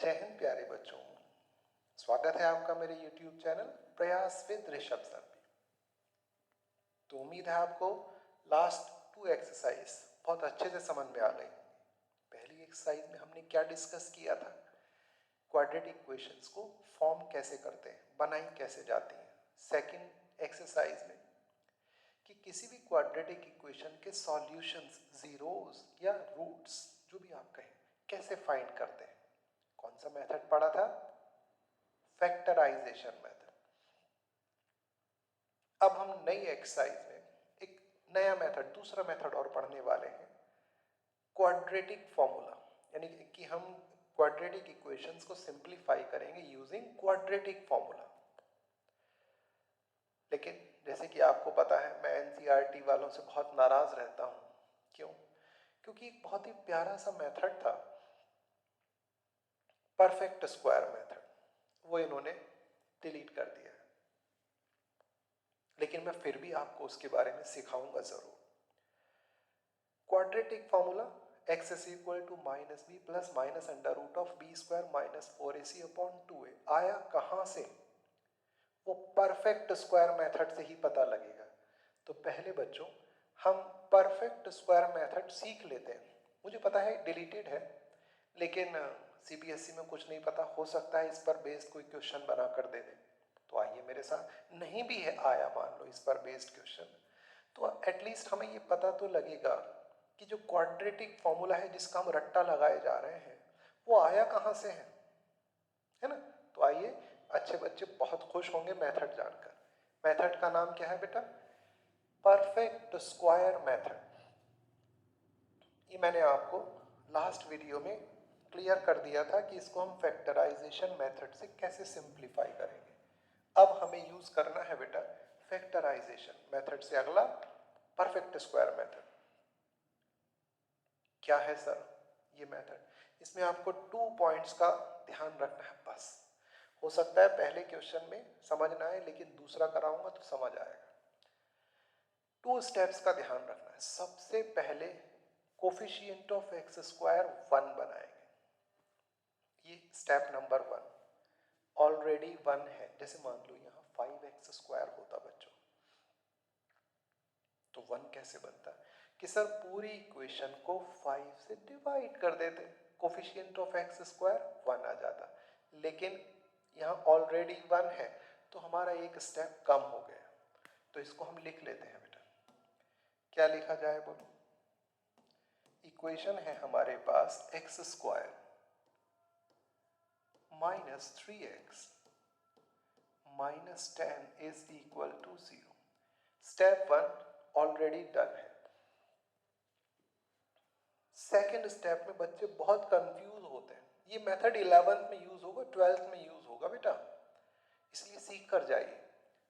जय हिंद प्यारे बच्चों, स्वागत है आपका मेरे YouTube चैनल प्रयास विद ऋषभ सर पे। तो उम्मीद है आपको लास्ट 2 एक्सरसाइज बहुत अच्छे से समझ में आ गई। पहली एक्सरसाइज में हमने क्या डिस्कस किया था, क्वाड्रेटिक इक्वेशंस को फॉर्म कैसे करते हैं, बनाई कैसे जाती हैं। सेकंड एक्सरसाइज में कि किसी भी क्वाड्रेटिक इक्वेशन के सॉल्यूशंस, जीरोस या रूट्स जो भी आप कहें, कैसे फाइंड करते हैं। कौन सा मेथड पढ़ा था? Factorization method. अब हम नई एक्सरसाइज में एक नया मेथड, दूसरा मेथड और पढ़ने वाले हैं, क्वाड्रेटिक फॉर्मूला। यानी कि हम क्वाड्रेटिक इक्वेशंस को सिंपलीफाई करेंगे यूजिंग क्वाड्रेटिक फॉर्मूला। लेकिन जैसे कि आपको पता है, मैं एनसीईआरटी वालों से बहुत नाराज रहता हूं। क्यों? क्योंकि एक बहुत ही प्यारा सा मेथड था, परफेक्ट स्क्वायर मेथड, वो इन्होंने डिलीट कर दिया। लेकिन मैं फिर भी आपको उसके बारे में सिखाऊंगा जरूर। Quadratic formula x is equal to minus b plus minus under root of b square minus 4ac upon 2a आया कहां से? वो परफेक्ट स्क्वायर मेथड से ही पता लगेगा। तो पहले बच्चों हम परफेक्ट स्क्वायर मेथड सीख लेते हैं। मुझे पता है डिलीटेड है, लेकिन सीबीएसई में कुछ नहीं पता, हो सकता है इस पर बेस्ड कोई क्वेश्चन बना कर दे दे। तो आइए मेरे साथ, नहीं भी है आया मान लो इस पर बेस्ड क्वेश्चन, तो एटलीस्ट हमें ये पता तो लगेगा कि जो क्वाड्रेटिक फॉर्मूला है जिसका हम रट्टा लगाए जा रहे हैं, वो आया कहां से है ना। तो आइए, अच्छे बच्चे बहुत खुश होंगे मेथड जानकर। मेथड का नाम क्या है बेटा? Perfect square method. ये मैंने आपको लास्ट वीडियो में क्लियर कर दिया था कि इसको हम फैक्टराइजेशन मेथड से कैसे सिंप्लीफाई करेंगे। अब हमें यूज करना है बेटा फैक्टराइजेशन मेथड से अगला परफेक्ट स्क्वायर मेथड। क्या है सर ये मेथड? इसमें आपको 2 पॉइंट्स का ध्यान रखना है बस। हो सकता है पहले क्वेश्चन में समझ ना आए, लेकिन दूसरा कराऊंगा तो समझ आएगा। 2 स्टेप्स का ध्यान रखना है। सबसे पहले कोफिशिएंट ऑफ एक्स स्क्वायर 1 बनाएंगे। ये स्टेप नंबर 1 ऑलरेडी 1 है। जैसे मान लो यहाँ 5x स्क्वायर होता बच्चों, तो 1 कैसे बनता कि सर पूरी इक्वेशन को 5 से डिवाइड कर देते, कोफिशिएंट ऑफ एक्स स्क्वायर 1 आ जाता। लेकिन यहाँ ऑलरेडी 1 है तो हमारा एक स्टेप कम हो गया। तो इसको हम लिख लेते हैं बेटा। क्या लिखा जाए बोलो? इक्वेशन है हमारे पास x square minus 3x minus 10 is equal to 0। Step 1 already done है। सेकेंड स्टेप में बच्चे बहुत कंफ्यूज होते हैं। ये मेथड 11th में यूज होगा, 12th में यूज होगा बेटा, इसलिए सीख कर जाइए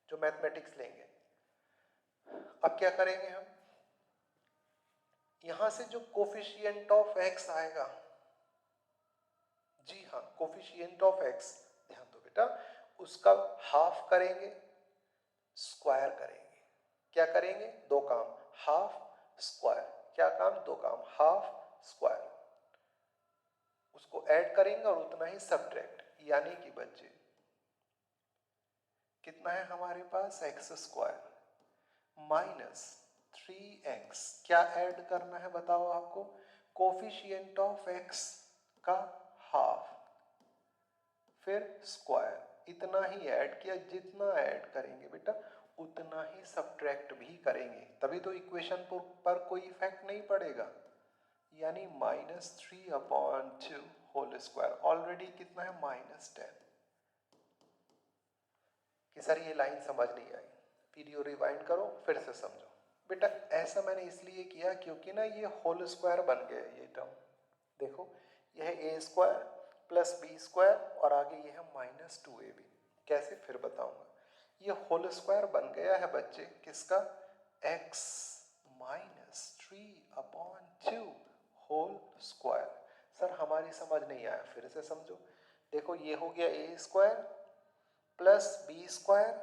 जो मैथमेटिक्स लेंगे। अब क्या करेंगे हम? यहां से जो कोफिशिएंट ऑफ एक्स आएगा, जी हाँ कोफिशिएंट ऑफ एक्स, ध्यान दो बेटा, उसका हाफ करेंगे, स्क्वायर करेंगे। क्या करेंगे? 2 काम, हाफ स्क्वायर। क्या काम? 2 काम, हाफ स्क्वायर। उसको ऐड करेंगे और उतना ही सब्ट्रैक्ट, यानी कि बच्चे कितना है हमारे पास? X square minus 3x। क्या ऐड करना है बताओ आपको? कोफिशिएंट ऑफ एक्स का हाफ, फिर स्क्वायर। इतना ही ऐड किया, जितना ऐड करेंगे बेटा उतना ही सब्ट्रैक्ट भी करेंगे, तभी तो इक्वेशन पर कोई इफेक्ट नहीं पड़ेगा। यानी -3/2 होल स्क्वायर। ऑलरेडी कितना है? -10। कि सर ये लाइन समझ नहीं आई, वीडियो रिवाइंड करो फिर से समझो। बेटा ऐसा मैंने इसलिए किया क्योंकि ना ये होल स्क्वायर बन गया ये टर्म। देखो यह है ए स्क्वायर प्लस बी स्क्वायर और आगे ये है -2ab। कैसे? फिर बताऊंगा। ये होल स्क्वायर बन गया है बच्चे किसका? x -3/2 whole square. सर हमारी समझ नहीं आया, फिर से समझो। देखो ये हो गया a square plus b square,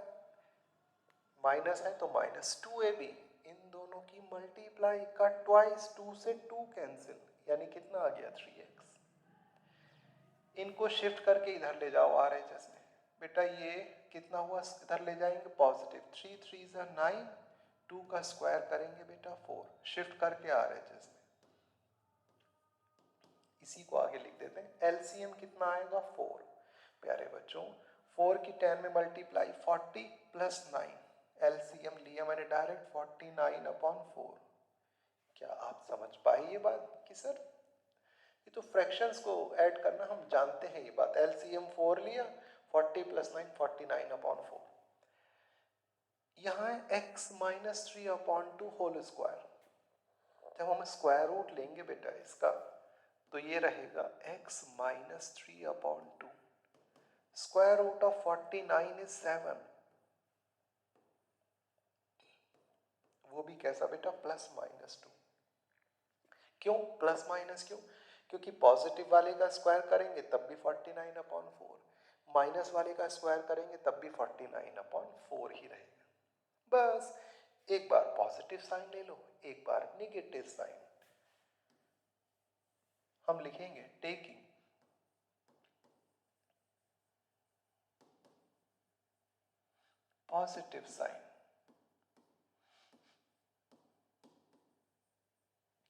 minus है तो -2ab। इन दोनों की मल्टीप्लाई का ट्वाइस, 2 से 2 कैंसिल, यानी कितना आ गया? 3x। इनको शिफ्ट करके इधर ले जाओ RHS में। बेटा ये कितना हुआ, इधर ले जाएंगे पॉजिटिव, 3 3 ज़ा 9, 2 का स्क्वायर करेंगे बेटा 4, शिफ्ट करके RHS में। इसी को आगे लिख देते हैं। LCM कितना आएगा 4। प्यारे बच्चों 4 की 10 में मल्टीप्लाई 40 प्लस 9, LCM लिया मैंने डायरेक्ट 49/4। क्या आप समझ पाए ये बात कि सर ये तो फ्रैक्शंस को ऐड करना हम जानते हैं ये बात। LCM 4 लिया, 40 प्लस 9 49/4। यहाँ है x माइनस 3/2 होल स्क्वायर। जब हम स्क्वायर रूट लेंगे बेटा इसका तो ये रहेगा x minus 3/2। Square root of 49 is 7। वो भी कैसा बेटा, प्लस माइनस 2। क्यों प्लस माइनस, क्यों? क्योंकि पॉजिटिव वाले का स्क्वायर करेंगे तब भी 49/4, माइनस वाले का स्क्वायर करेंगे तब भी 49/4 ही रहेगा। बस एक बार पॉजिटिव साइन ले लो, एक बार निगेटिव साइन। हम लिखेंगे टेकिंग पॉजिटिव साइन।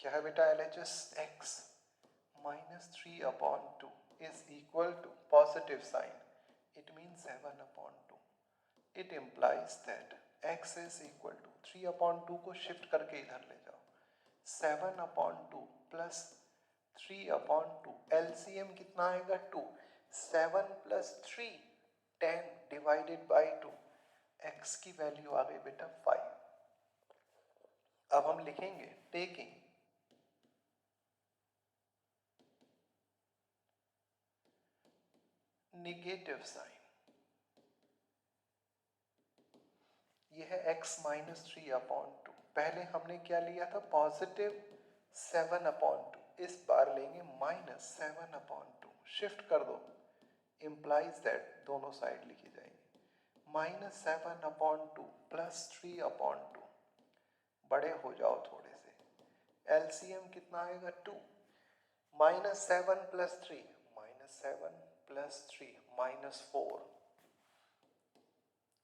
क्या है बेटा LHS, x minus 3/2 is equal to positive sign, it means 7/2। It implies that x is equal to 3/2 को शिफ्ट करके इधर ले जाओ, 7/2 प्लस 3/2। LCM कितना आएगा 2, 7 प्लस 3 10 डिवाइडेड बाई 2, x की वैल्यू आ गई बेटा 5। अब हम लिखेंगे टेकिंग निगेटिव साइन। यह है x माइनस 3/2। पहले हमने क्या लिया था, पॉजिटिव 7/2, इस बार लेंगे माइनस 7/2। शिफ्ट कर दो, इम्प्लाइज दैट दोनों साइड लिखी जाएंगी, माइनस 7/2 प्लस 3/2। बड़े हो जाओ थोड़े से, LCM कितना आएगा 2, minus 7 plus 3, minus 7 plus 3 minus 4,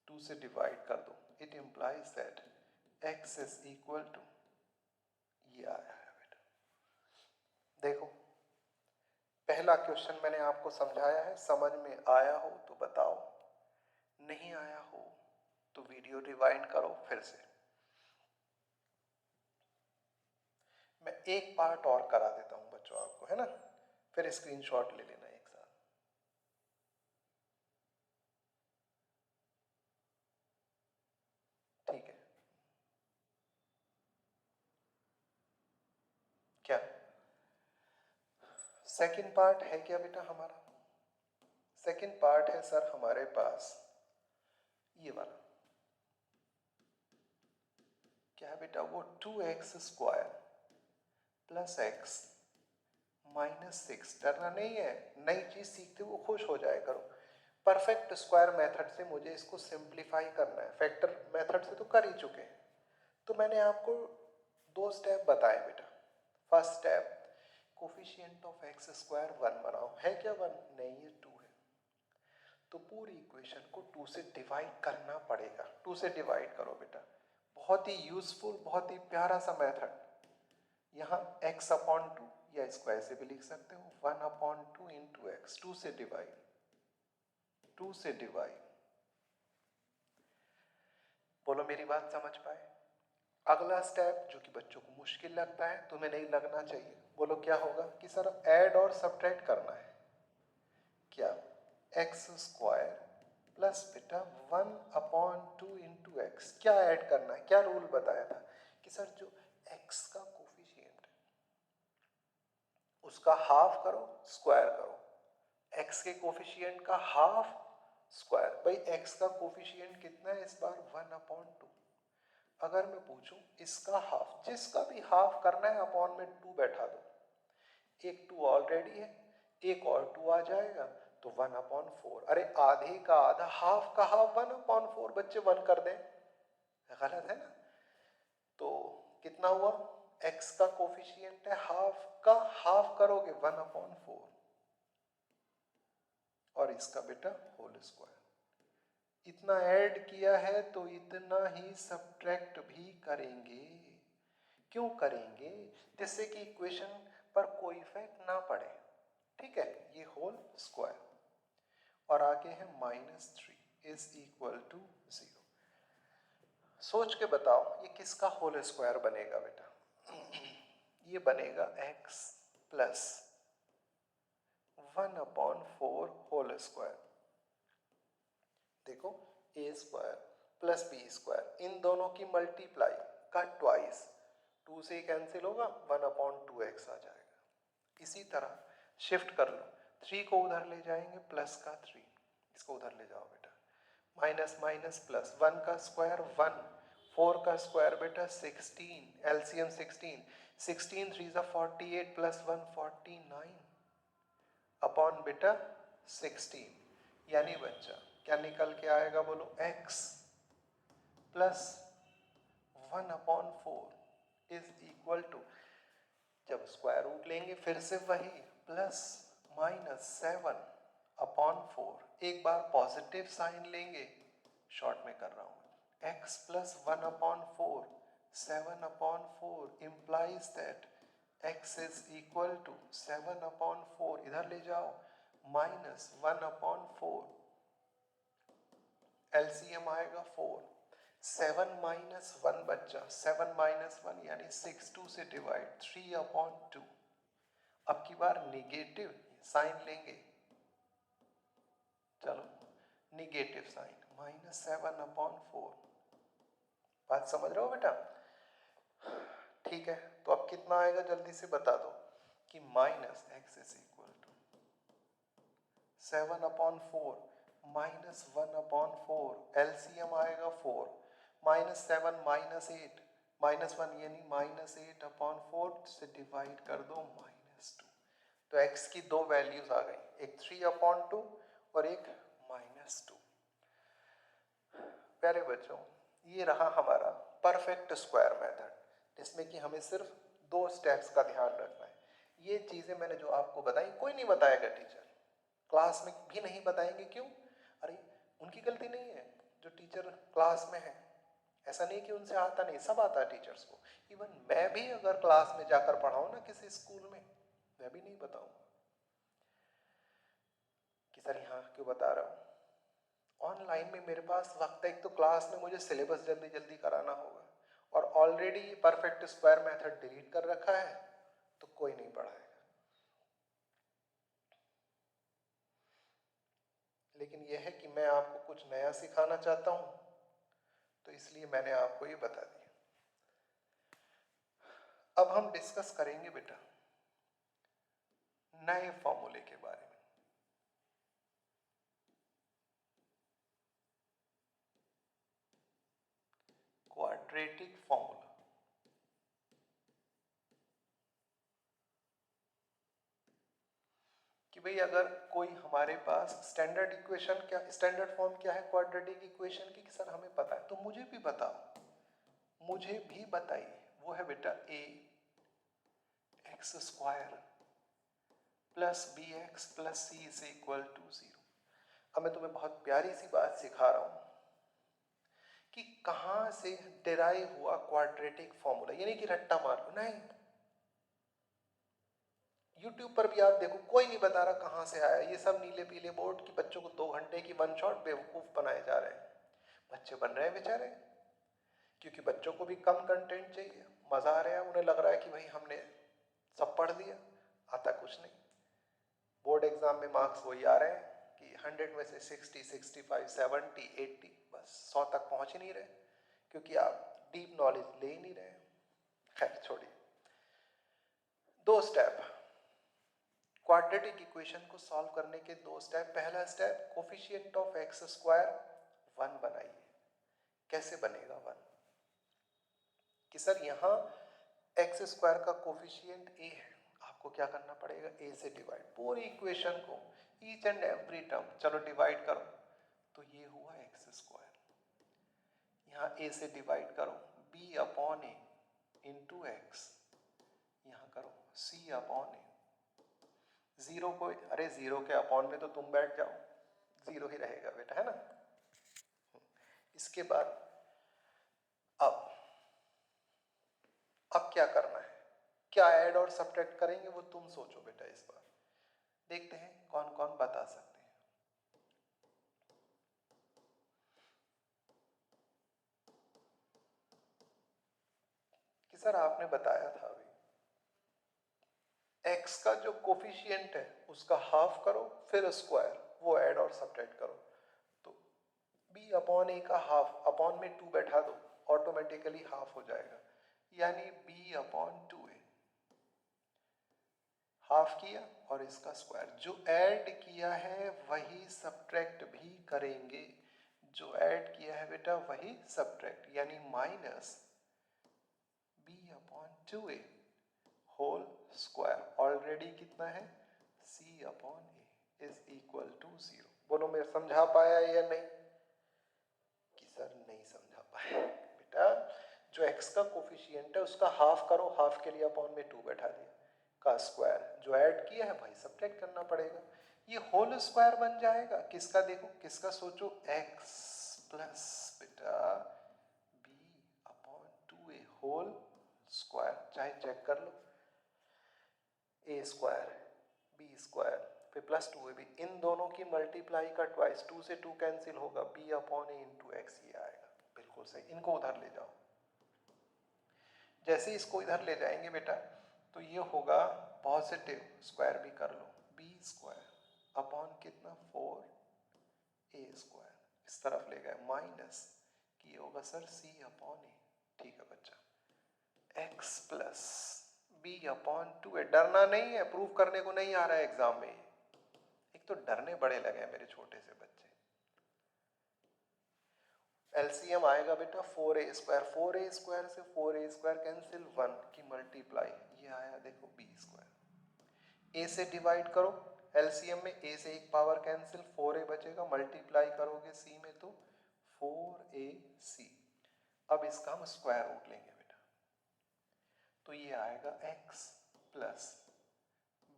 2 से डिवाइड कर दो, it implies that x is equal to, ये आया है बेटा। देखो पहला क्वेश्चन मैंने आपको समझाया है, समझ में आया हो तो बताओ, नहीं आया हो तो वीडियो रिवाइंड करो फिर से। मैं एक पार्ट और करा देता हूं बच्चों आपको, है ना, फिर स्क्रीनशॉट ले लेना एक साथ। ठीक है, क्या सेकंड पार्ट है क्या बेटा हमारा? सेकंड पार्ट है सर हमारे पास ये वाला। क्या है बेटा, वो 2x square plus x minus 6। डरना नहीं है, नई चीज सीखते हुए खुश हो जाया करो। परफेक्ट स्क्वायर मेथड से मुझे इसको सिंप्लीफाई करना है, फैक्टर मेथड से तो कर ही चुके हैं। तो मैंने आपको 2 स्टेप बताए बेटा। First step, coefficient of x square 1 बनाओ। है क्या 1? नहीं, ये 2 है। तो पूरी इक्वेशन को 2 से डिवाइड करना पड़ेगा। 2 से डिवाइड करो बेटा, बहुत ही यूजफुल, बहुत ही प्यारा सा मेथड। यहाँ x/2 या इसको ऐसे भी लिख सकते हो, 1/2 इंटू एक्स। 2 से डिवाइड, 2 से डिवाइड। बोलो मेरी बात समझ पाए? अगला स्टेप जो कि बच्चों को मुश्किल लगता है, तुम्हें नहीं लगना चाहिए, बोलो क्या होगा कि सर ऐड और सब्ट्रैक्ट करना है। क्या, एक्स स्क्वायर प्लस बेटा 1/2 इंटू एक्स। क्या ऐड करना है, क्या रूल बताया था कि सर जो एक्स का कोफिशिएंट उसका हाफ करो, स्क्वायर करो। एक्स के कोफिशिएंट का हाफ, स्क्वायर। भाई एक्स का कोफिशिएंट कितना है इस बार, 1/2। अगर मैं पूछूं इसका हाफ, जिसका भी हाफ करना है अपॉन में 2 बैठा दो। एक 2 ऑलरेडी है, एक और 2 आ जाएगा तो 1/4। अरे आधे का आधा, हाफ का हाफ 1/4। बच्चे 1 कर दें, गलत है ना? तो कितना हुआ, x का कोफिशिएंट है हाफ, का हाफ करोगे 1/4। और इसका बेटा होल स्क्वायर। इतना ऐड किया है तो इतना ही सब्ट्रैक्ट भी करेंगे। क्यों करेंगे? जिससे कि इक्वेशन पर कोई इफेक्ट ना पड़े। ठीक है, ये होल स्क्वायर और आगे है -3 इज इक्वल टू 0। सोच के बताओ ये किसका होल स्क्वायर बनेगा बेटा? ये बनेगा x प्लस 1/4 होल स्क्वायर। देखो a square plus b square, इन दोनों की मल्टीप्लाई का ट्वाइस, 2 से कैंसिल होगा, 1/2x आ जाएगा। इसी तरह शिफ्ट कर लो, 3 को उधर ले जाएंगे, प्लस का 3, इसको उधर ले जाओ बेटा, माइनस माइनस प्लस, 1 का स्क्वायर 1, 4 का स्क्वायर बेटा 16, एलसीएम 16, 16 3 ज़ा 48 प्लस 1 49 अपॉन बेटा 16, यानी बच्चा क्या निकल के आएगा बोलो? x plus 1/4 is equal to, जब स्क्वायर रूट लेंगे फिर से वही, प्लस -7/4, एक बार पॉजिटिव साइन लेंगे, शॉर्ट में कर रहा हूं, x plus 1/4, 7/4 implies that x is equal to 7/4, इधर ले जाओ, -1/4, एलसीएम आएगा 4, 7 माइनस 1 बच्चा, 7 माइनस 1 यानी 6, 2 से डिवाइड, 3/2। अब की बार निगेटिव साइन लेंगे, चलो निगेटिव साइन, -7/4। बात समझ रहे हो बेटा? ठीक है, तो अब कितना आएगा जल्दी से बता दो कि -x is equal to 7/4 -1/4, LCM आएगा 4, -7 -8, -1 यानी -8/4 से डिवाइड कर दो, -2। तो x की दो वैल्यूज आ गई, एक 3/2 और एक -2। प्यारे बच्चों, ये रहा हमारा परफेक्ट स्क्वायर मेथड, जिसमें कि हमें सिर्फ 2 स्टेप्स का ध्यान रखना है। ये चीजें मैंने जो आपको बताई कोई नहीं बताएगा, टीचर क्लास में भी नहीं बताएंगे। क्यों? अरे उनकी गलती नहीं है जो टीचर क्लास में है, ऐसा नहीं कि उनसे आता नहीं, सब आता है टीचर्स को। इवन मैं भी अगर क्लास में जाकर पढ़ाऊं ना किसी स्कूल में, मैं भी नहीं बताऊंगा कि सर यहाँ क्यों बता रहा हूँ। ऑनलाइन में मेरे पास वक्त है, एक तो क्लास में मुझे सिलेबस जल्दी जल्दी कराना होगा, और already perfect square method delete कर रखा है, तो कोई नहीं पढ़ाएगा। लेकिन यह है कि मैं आपको कुछ नया सिखाना चाहता हूं, तो इसलिए मैंने आपको ये बता दिया। अब हम डिस्कस करेंगे बेटा नए फॉर्मूले के बारे में। क्वाड्रेटिक फॉर्मूला, कि भाई अगर कोई हमारे पास स्टैंडर्ड इक्वेशन, क्या स्टैंडर्ड फॉर्म क्या है क्वाड्रेटिक इक्वेशन की, कि सर हमें पता है, तो मुझे भी बताओ, मुझे भी बताइए। वो है बेटा ax² plus bx plus c is equal to 0। अब मैं तुम्हें बहुत प्यारी सी बात सिखा रहा हूं कि कहां से डिराइव हुआ क्वाड्रेटिक फॉर्मूला, यानी कि रट्टा मार लो नहीं। YouTube पर भी आप देखो, कोई नहीं बता रहा कहां से आया। ये सब नीले पीले बोर्ड की बच्चों को 2 घंटे की वन शॉट बेवकूफ बनाए जा रहे हैं। बच्चे बन रहे हैं बेचारे, क्योंकि बच्चों को भी कम कंटेंट चाहिए, मजा आ रहा है, उन्हें लग रहा है कि भाई हमने सब पढ़ लिया, आता कुछ नहीं। बोर्ड एग्जाम में मार्क्स वही आ रहे हैं कि 100 में से 60, 65, 70, 80, बस 100 तक पहुंच ही नहीं रहे, क्योंकि आप डीप नॉलेज ले ही नहीं रहे। खैर छोड़िए, 2 स्टेप क्वाड्रेटिक इक्वेशन को सॉल्व करने के, 2 स्टेप। पहला स्टेप, कोफिशिएंट ऑफ x² 1 बनाइए। कैसे बनेगा 1? कि सर यहाँ x² का कोफिशिएंट a है, आपको क्या करना पड़ेगा, a से डिवाइड, पूरी इक्वेशन को ईच एंड एवरी टर्म, चलो डिवाइड करो, तो ये हुआ x²। यहाँ a से डिवाइड करो, b/a इंटू x, यहाँ करो c/a। 0 को, अरे 0 के अपॉन में तो तुम बैठ जाओ, 0 ही रहेगा बेटा, है ना। इसके बाद अब क्या करना है, क्या ऐड और सब्ट्रैक्ट करेंगे वो तुम सोचो बेटा। इस बार देखते हैं कौन कौन बता सकते हैं। कि सर आपने बताया था अभी x का जो कोफिशिएंट है उसका हाफ करो फिर स्क्वायर, वो ऐड और सब्ट्रैक्ट करो। तो b अपॉन a का हाफ, अपॉन में 2 बैठा दो, ऑटोमेटिकली हाफ हो जाएगा, यानी b अपॉन 2a। हाफ किया और इसका स्क्वायर, जो ऐड किया है वही सब्ट्रैक्ट भी करेंगे, जो ऐड किया है बेटा वही सब्ट्रैक्ट, यानी minus b upon 2a whole square. Already कितना है, c upon a is equal to 0। बोलो मैं समझा पाया या नहीं? कि सर नहीं समझा पाया बेटा। जो x का कोफिशिएंट है उसका हाफ करो, हाफ के लिए अपॉन में 2 बैठा दिया, का स्क्वायर, जो ऐड किया है भाई सब्ट्रैक्ट करना पड़ेगा, ये होल स्क्वायर बन जाएगा। किसका देखो, किसका सोचो, x प्लस बेटा b upon 2a whole square, चाहे चेक कर लो, a स्क्वायर b स्क्वायर फिर प्लस 2ab, इन दोनों की मल्टीप्लाई का ट्वाइस, 2 से 2 कैंसिल होगा, b upon a into x, ये आएगा। बिल्कुल सही, इनको उधर ले जाओ। जैसे इसको इधर ले जाएंगे बेटा तो ये होगा पॉजिटिव, स्क्वायर भी कर लो, b स्क्वायर अपॉन कितना 4a स्क्वायर, इस तरफ ले गए माइनस कि होगा सर c अपॉन a। ठीक है बच्चा, x plus b upon 2a। डरना नहीं है, प्रूव करने को नहीं आ रहा है एग्जाम में। एक तो डरने बड़े लगे मेरे छोटे से बच्चे। एलसीएम आएगा बेटा 4a स्क्वायर, 4a स्क्वायर से 4a स्क्वायर कैंसिल, 1 की मल्टीप्लाई, ये आया देखो b स्क्वायर। a से डिवाइड करो, एलसीएम में a से एक पावर कैंसिल, 4a बचेगा, मल्टीप्लाई करोगे c में तो 4ac। अब इसका हम स्क्वायर रूट लेंगे बेटा, तो ये आएगा x plus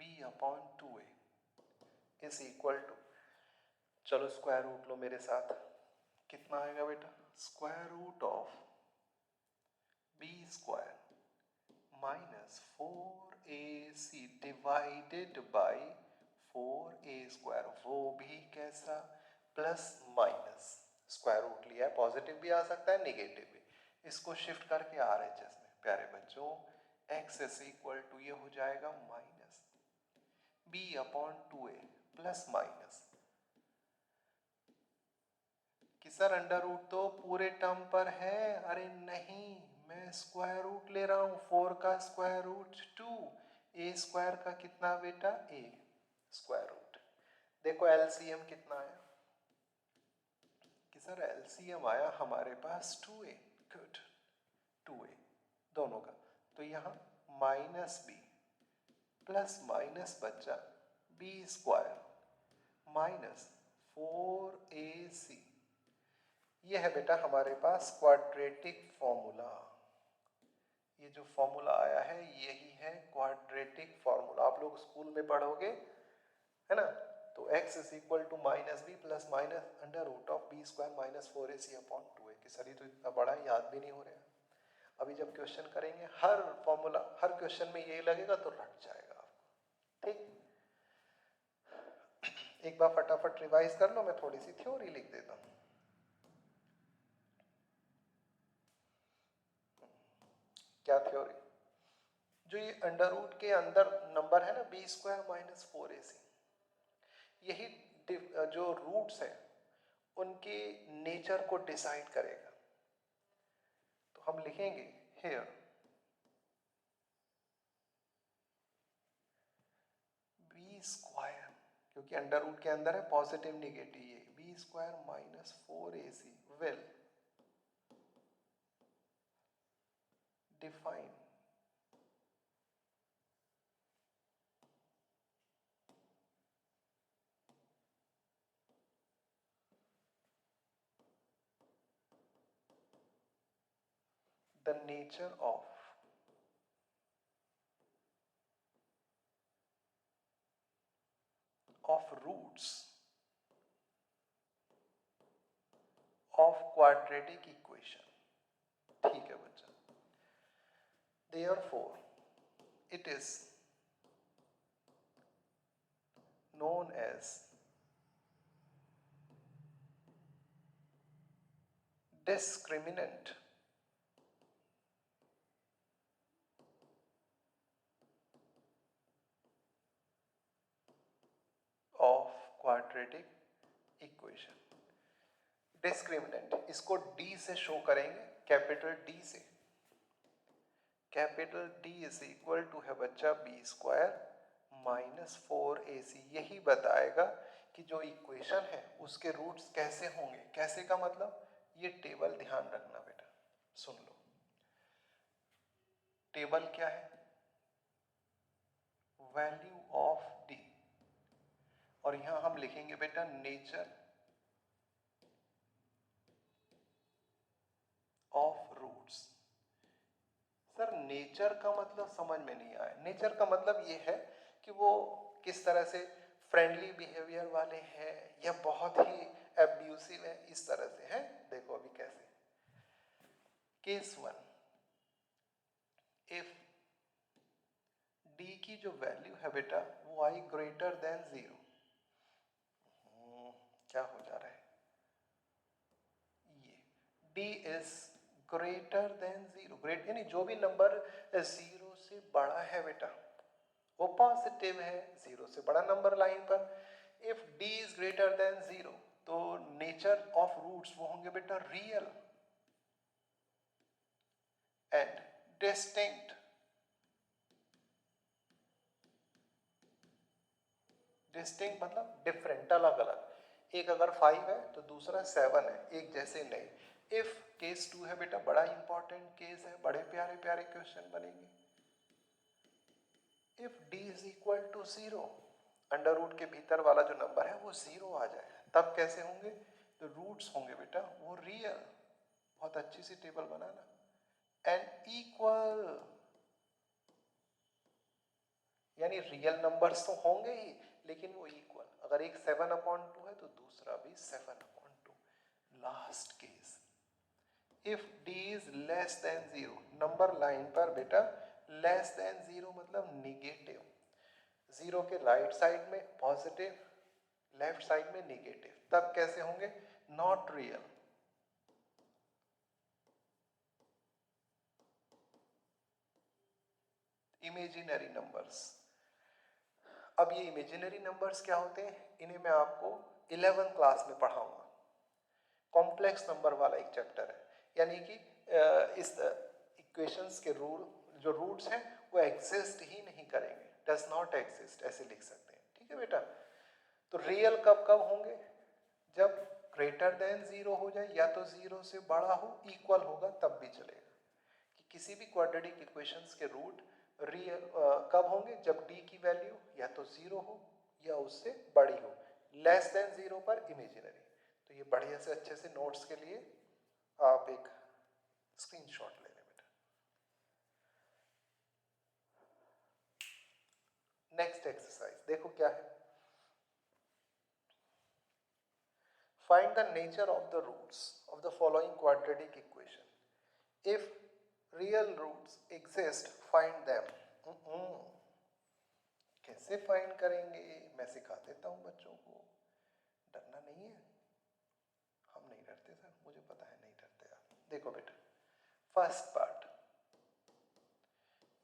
b upon 2a is equal to, चलो स्क्वायर रूट लो मेरे साथ, कितना आएगा बेटा, square root of b square minus 4ac divided by 4a square, वो भी कैसा, प्लस माइनस, स्क्वायर रूट लिया है, पॉजिटिव भी आ सकता है नेगेटिव भी, इसको शिफ्ट करके आरएचएस में। प्यारे बच्चों x इज इक्वल टू, ये हो जाएगा minus b upon 2a plus minus, कि सर अंडर रूट तो पूरे टर्म पर है, अरे नहीं, मैं स्क्वायर रूट ले रहा हूं, 4 का स्क्वायर रूट 2, a स्क्वायर का कितना बेटा a स्क्वायर रूट। देखो एलसीएम कितना आया, कि सर एलसीएम आया हमारे पास 2a, गुड, 2a दोनों का, तो यहाँ माइनस b प्लस माइनस बच्चा b स्क्वायर माइनस 4ac, ये है बेटा हमारे पास क्वाड्रेटिक फॉर्मूला। ये जो फॉर्मूला आया है यही है क्वाड्रेटिक फॉर्मूला, आप लोग स्कूल में पढ़ोगे, है ना। तो x is equal to minus b plus minus under root of b square minus 4ac upon 2a। कि सर ये तो इतना बड़ा है, याद भी नहीं हो रहा। अभी जब क्वेश्चन करेंगे हर फॉर्मूला, हर क्वेश्चन में यही लगेगा तो रट जाएगा आपको, ठीक। एक बार फटाफट रिवाइज कर लो, मैं थोड़ी सी थ्योरी लिख देता हूँ। क्या थ्योरी, जो ये अंडर रूट के अंदर नंबर है ना बी स्क्वायर माइनस 4ac, यही जो रूट्स हैं उनके नेचर को डिसाइड करेगा। तो हम लिखेंगे हियर बी स्क्वायर, क्योंकि अंडर रूट के अंदर है पॉजिटिव निगेटिव, ये b square minus 4ac will define the nature of roots of quadratic equation. ठीक है बच्चा, therefore it is known as discriminant of quadratic equation। Discriminant इसको D से शो करेंगे, कैपिटल D से। Capital D is equal to है बच्चा B square minus 4ac। यही बताएगा कि जो इक्वेशन है उसके रूट्स कैसे होंगे। कैसे का मतलब, ये टेबल ध्यान रखना बेटा, सुन लो। टेबल क्या है, वैल्यू ऑफ D, और यहां हम लिखेंगे बेटा nature of roots. Sir nature का मतलब समझ में नहीं आया। नेचर का मतलब ये है कि वो किस तरह से फ्रेंडली बिहेवियर वाले हैं या बहुत ही एब्यूसिव है, इस तरह से है। देखो अभी कैसे, केस 1, इफ D की जो वैल्यू है बेटा वो आई ग्रेटर देन 0। क्या हो जा रहा है, ये D is greater than 0। Great यानी जो भी नंबर 0 से बड़ा है बेटा वो पॉजिटिव है, 0 से बड़ा नंबर लाइन पर। If D is greater than 0 तो नेचर ऑफ रूट्स वो होंगे बेटा रियल एंड डिस्टिंक्ट। डिस्टिंक्ट मतलब डिफरेंट, अलग अलग। एक अगर 5 है तो दूसरा 7 है, एक जैसे नहीं। इफ केस 2 है बेटा, बड़ा इंपॉर्टेंट केस है, बड़े प्यारे प्यारे क्वेश्चन बनेंगे। If D is equal to 0, under root के भीतर वाला जो नंबर है वो 0 आ जाए, तब कैसे होंगे, तो रूट्स होंगे बेटा वो रियल। बहुत अच्छी सी टेबल बनाना। एंड इक्वल यानी रियल नंबर्स तो होंगे ही लेकिन वो इक्वल। अगर एक 7/2 है तो दूसरा भी 7/2। Last case, if D is less than 0, number line पर बेटा लेस देन 0 मतलब निगेटिव। 0 के राइट साइड में पॉजिटिव, लेफ्ट साइड में निगेटिव, तब कैसे होंगे, नॉट रियल। Imaginary numbers. अब ये इमेजिनरी नंबर्स क्या होते हैं, इन्हें मैं आपको 11th क्लास में पढ़ाऊंगा। कॉम्प्लेक्स नंबर वाला एक चैप्टर है, यानी कि इस इक्वेशंस के रूल जो रूट्स हैं वो एग्जिस्ट ही नहीं करेंगे, डज नॉट एग्जिस्ट, ऐसे लिख सकते हैं। ठीक है बेटा, तो रियल कब कब होंगे, जब ग्रेटर देन 0 हो जाए या तो 0 से बड़ा हो, इक्वल होगा तब भी चलेगा। कि किसी भी क्वाड्रेटिक इक्वेशंस के रूट रियल कब होंगे, जब D की वैल्यू या तो 0 हो या उससे बड़ी हो। लेस देन 0 पर इमेजिनरी। तो ये बढ़िया से अच्छे से नोट्स के लिए आप एक स्क्रीनशॉट ले लें बेटा। नेक्स्ट एक्सरसाइज देखो क्या है, find the nature of the roots of the following quadratic equation. If real roots exist find them. कैसे फाइंड करेंगे, मैं सिखा देता हूं बच्चों को, डरना नहीं है। हम नहीं डरते सर, मुझे पता है नहीं डरते आप। देखो बेटा, फर्स्ट पार्ट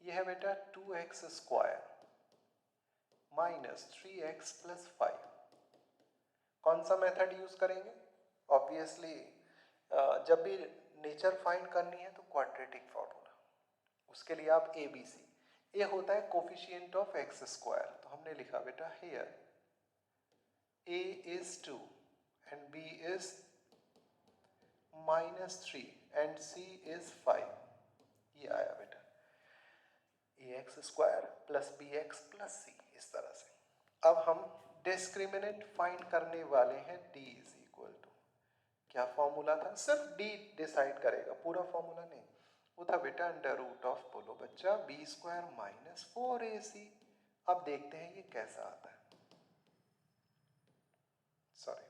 ये है बेटा 2x square minus 3x plus 5। कौन सा मेथड यूज करेंगे, ऑब्वियसली जब भी नेचर फाइंड करनी है तो क्वाड्रेटिक फॉर्मूला। उसके लिए आप ABC, ये होता है कोफिशिएंट ऑफ x स्क्वायर। तो हमने लिखा बेटा here A is 2 and B is -3 and C is 5। ये आया बेटा ax square plus bx plus c, इस तरह से। अब हम डिस्क्रिमिनेंट फाइंड करने वाले हैं, D इज इक्वल टू, क्या फॉर्मूला था, सिर्फ D डिसाइड करेगा, पूरा फॉर्मूला नहीं। वो था बेटा अंडर रूट ऑफ, बोलो बच्चा, b स्क्वायर माइनस 4ac। अब देखते हैं ये कैसा आता है। सॉरी,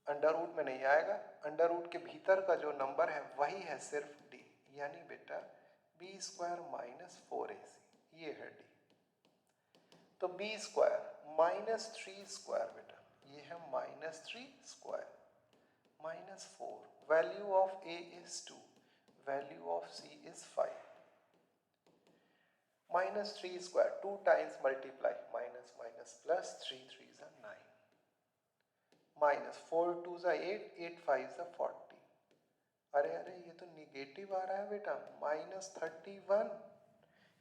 अंडर रूट में नहीं आएगा, अंडर रूट के भीतर का जो नंबर है वही है सिर्फ डी, यानी बेटा बी स्क्वायर माइनस 4ac, ये है डी। तो बी स्क्वायर माइनस 3 स्क्वायर बेटा, ये है minus 3 square minus 4, value of a is 2, value of c is 5, minus 3 square 2 times multiply, minus minus plus, 3 3 is 9, minus 4 2 is 8, 8 5 is 40। अरे अरे ये तो निगेटिव आ रहा है बेटा, माइनस 31।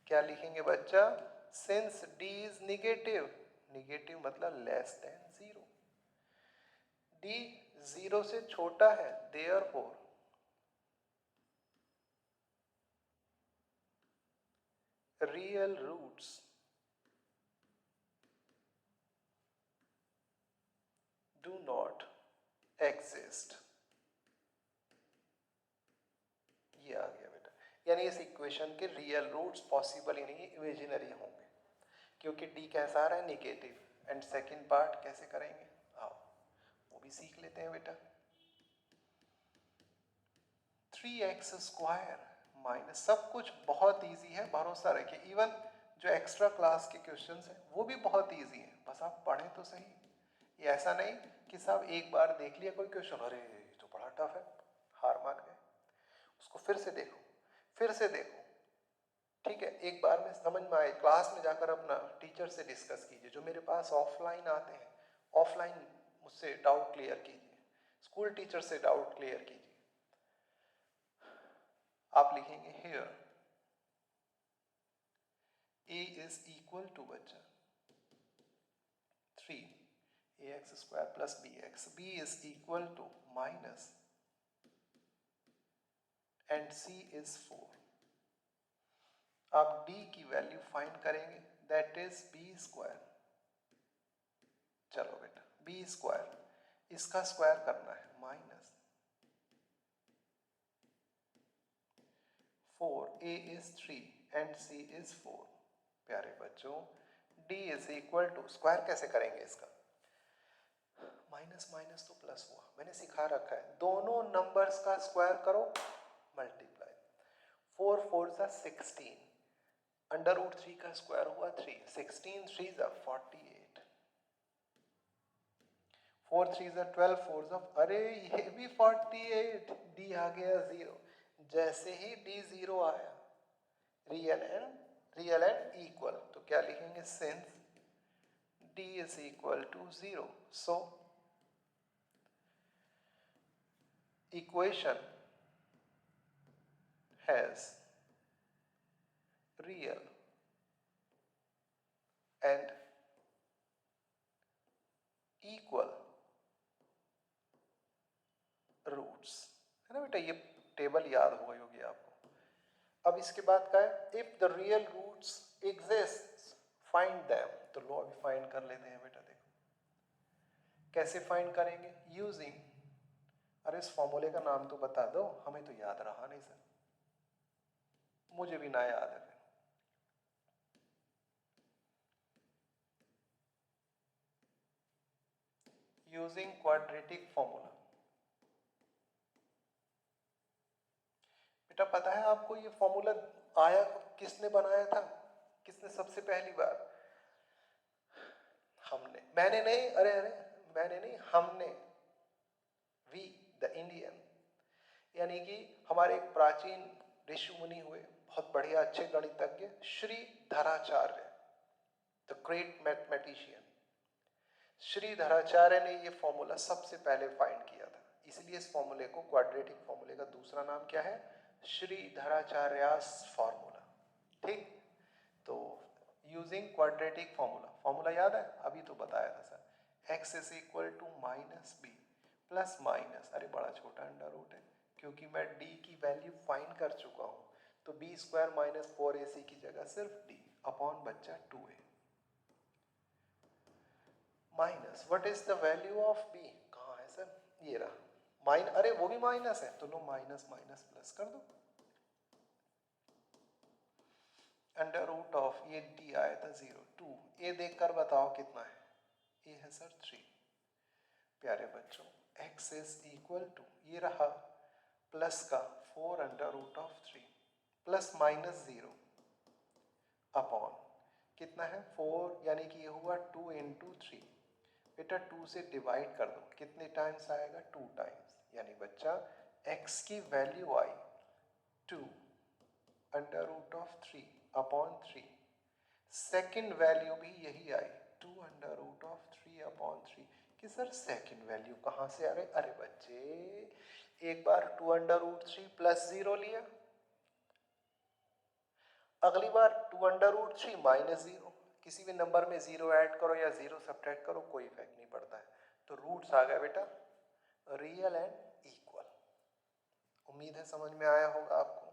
क्या लिखेंगे बच्चा? Since d is negative, negative मतलब लेस देन 0, डी 0 से छोटा है, therefore real roots do not exist. ये आ गया बेटा, यानी इस इक्वेशन के रियल रूट्स पॉसिबल ही नहीं, इमेजिनरी होंगे, क्योंकि डी कैसा आ रहा है? निगेटिव। एंड सेकंड पार्ट कैसे करेंगे, आओ वो भी सीख लेते हैं बेटा। 3x स्क्वायर माइनस, सब कुछ बहुत इजी है, भरोसा रखिए। इवन जो एक्स्ट्रा क्लास के क्वेश्चंस हैं वो भी बहुत इजी हैं, बस आप पढ़ें तो सही। ये ऐसा नहीं कि साहब एक बार देख लिया कोई क्वेश्चन, अरे ये तो बड़ा टफ है, हार मान गए, उसको फिर से देखो, फिर से देखो, ठीक है, एक बार में समझ में आए, क्लास में जाकर अपना टीचर से डिस्कस कीजिए। जो मेरे पास ऑफलाइन आते हैं, ऑफलाइन मुझसे डाउट क्लियर कीजिए, स्कूल टीचर से डाउट क्लियर कीजिए। आप लिखेंगे here a is equal to बच्चा 3ax square plus bx, b is equal to minus and c is 4। आप d की वैल्यू फाइंड करेंगे, दैट इज b स्क्वायर। चलो बेटा b स्क्वायर, इसका स्क्वायर करना है, minus 4a is 3 and c is 4। प्यारे बच्चों d is equal to, square कैसे करेंगे इसका? माइनस माइनस तो प्लस हुआ, मैंने सिखा रखा है, दोनों नंबर्स का स्क्वायर करो, मल्टीप्लाई, 4 4 जा 16, अंडर रूट 3 का स्क्वायर हुआ 3, 16 3 जा 48, 4 3 जा 12, 4 जा, अरे ये भी 48, डी आ गया 0। जैसे ही डी 0 आया, रियल एंड इक्वल, तो क्या लिखेंगे? Since d is equal to 0, so equation has real and equal roots, है ना बेटा? ये टेबल याद हो गई होगी आपको। अब इसके बाद का है, if the real roots exist find them, तो लो अभी फाइंड कर लेते हैं बेटा। देखो कैसे फाइंड करेंगे, यूजिंग, अरे इस फॉर्मूले का नाम तो बता दो, हमें तो याद रहा नहीं सर, मुझे भी ना याद है। यूजिंग क्वाड्रेटिक फॉर्मूला, बेटा पता है आपको ये फॉर्मूला आया किसने बनाया था? किसने सबसे पहली बार? हमने, मैंने नहीं, अरे अरे मैंने नहीं, हमने, वी द इंडियन, यानी कि हमारे एक प्राचीन ऋषि मुनि हुए, बहुत बढ़िया अच्छे गणितज्ञ, Shri Dharacharya, the great mathematician, Shri Dharacharya ने ये फॉर्मूला सबसे पहले फाइंड किया था, इसलिए इस फॉर्मूले को, क्वाड्रेटिक फॉर्मूले का दूसरा नाम क्या है? श्री धराचार्यास फॉर्मूला। ठीक, तो यूजिंग क्वाड्रेटिक फॉर्मूला, फॉर्मूला याद है? अभी तो बताया था sir, x is equal to minus b plus minus, अरे बड़ा छोटा अंडर रूट है, क्योंकि मैं d की वैल्यू फाइंड कर चुका हूं, तो b स्क्वायर माइनस 4ac की जगह सिर्फ d अपॉन बच्चा 2a minus, what is the value of b? कहाँ है सर? ये रहा, अरे वो भी माइनस है, तो लो माइनस माइनस प्लस कर दो, अंडर रूट ऑफ, ये d आया था 0, 2, a देखकर बताओ कितना है? a है सर 3। प्यारे बच्चों x इज इक्वल टू ये रहा प्लस का 4√3 प्लस माइनस 0 अपॉन कितना है 4, यानी कि ये हुआ 2 इंटू 3। बेटा 2 से डिवाइड कर दो, कितने टाइम्स आएगा 2 टाइम्स, यानी बच्चा x की वैल्यू आई 2√3 अपॉन 3। सेकेंड वैल्यू भी यही आई 2√3 अपॉन 3। कि सर सेकेंड वैल्यू कहाँ से आ गई? अरे बच्चे एक बार 2√3 प्लस 0 लिया, अगली बार 2√3 माइनस 0। किसी भी नंबर में 0 ऐड करो या 0 सब्ट्रैक्ट करो कोई इफेक्ट नहीं पड़ता है। तो रूट्स आ गए बेटा रियल एंड इक्वल। उम्मीद है समझ में आया होगा आपको।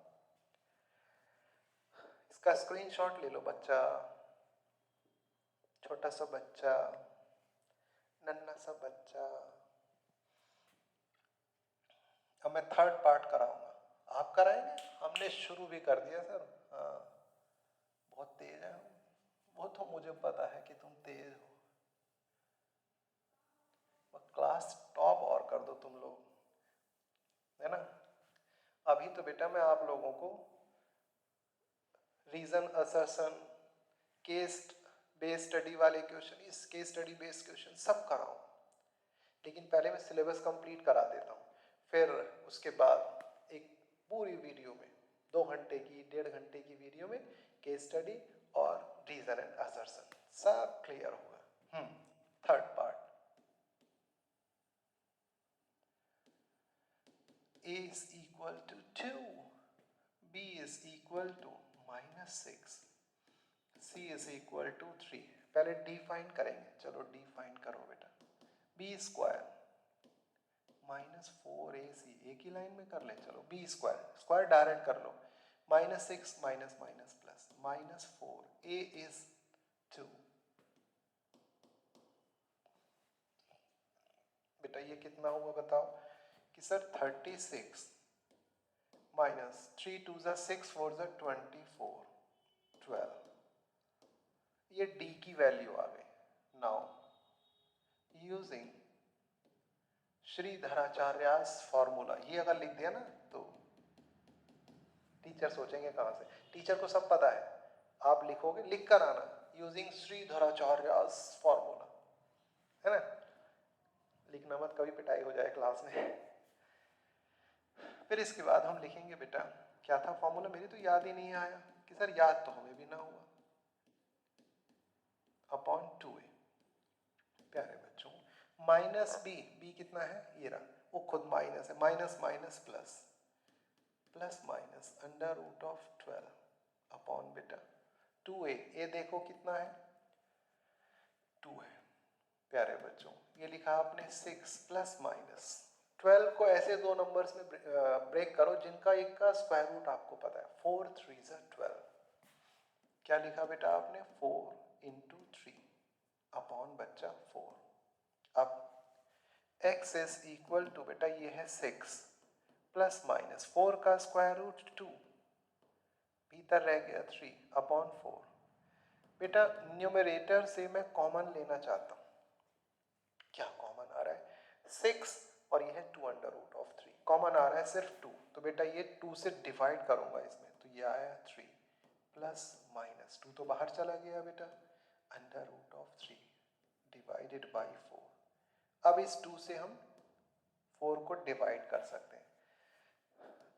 इसका स्क्रीनशॉट ले लो बच्चा, छोटा सा बच्चा, नन्हा सा बच्चा। अब मैं थर्ड पार्ट कराऊंगा, आप कराएंगे? हमने शुरू भी कर दिया सर। हाँ बहुत तेज है, वो तो मुझे पता है कि तुम तेज हो, क्लास टॉप और कर दो तुम लोग, है ना। अभी तो बेटा मैं आप लोगों को reason assertion, case based study वाले क्वेश्चन, इस केस स्टडी बेस्ड क्वेश्चन सब कराऊं, लेकिन पहले मैं सिलेबस कंप्लीट करा देता हूँ, फिर उसके बाद एक पूरी वीडियो में 2 घंटे की 1.5 घंटे की वीडियो में केस स्टडी और रीजन एंड असर्शन सब क्लियर होगा। Third part, a is equal to 2, b is equal to -6, c is equal to 3। पहले डिफाइन करेंगे, चलो डिफाइन करो बेटा। b स्क्वायर -4ac, एक ही लाइन में कर ले, चलो b स्क्वायर, स्क्वायर डायरेक्ट कर लो, -6 minus minus plus -4, a is 2। बेटा ये कितना हुआ बताओ? कि सर 36 माइनस 3 2 ज़ा 6 4 ज़ा 24 12, ये d की वैल्यू आ गई। नाउ यूजिंग श्रीधराचार्यास फॉर्मूला, ये अगर लिख दिया ना तो टीचर सोचेंगे कहाँ से, टीचर को सब पता है, आप लिखोगे, लिख कर आना यूजिंग श्रीधराचार्यास फॉर्मूला, है ना। लिखना मत, कभी पिटाई हो जाए क्लास में। फिर इसके बाद हम लिखेंगे बेटा क्या था फॉर्मूला, मेरी तो याद ही नहीं आया। कि सर याद तो हमें भी ना हुआ, अपॉन 2a। प्यारे बच्चों माइनस b कितना है ये रहा, वो खुद माइनस है, minus minus plus, plus minus √12 upon बेटा 2a। ए देखो कितना है 2 है। प्यारे बच्चों ये लिखा आपने 6 प्लस माइनस 12 को ऐसे दो नंबर्स में ब्रेक करो जिनका एक का स्क्वायर रूट आपको पता है, 4 3 ज़ा 12। क्या लिखा बेटा आपने 4 इंटू 3 अपॉन बच्चा 4। अब x इज इक्वल टू बेटा ये है 6 प्लस माइनस 4 का स्क्वायर रूट 2, भीतर रह गया 3 अपॉन 4। बेटा न्यूमरेटर से मैं कॉमन लेना चाहता हूँ, क्या कॉमन आ रहा है 6 और ये है 2√3, कॉमन आ रहा है सिर्फ 2, तो बेटा ये 2 से डिवाइड करूंगा इसमें, तो ये आया 3 प्लस माइनस 2 तो बाहर चला गया बेटा, √3 डिवाइडेड बाई 4। अब इस 2 से हम 4 को डिवाइड कर सकते हैं,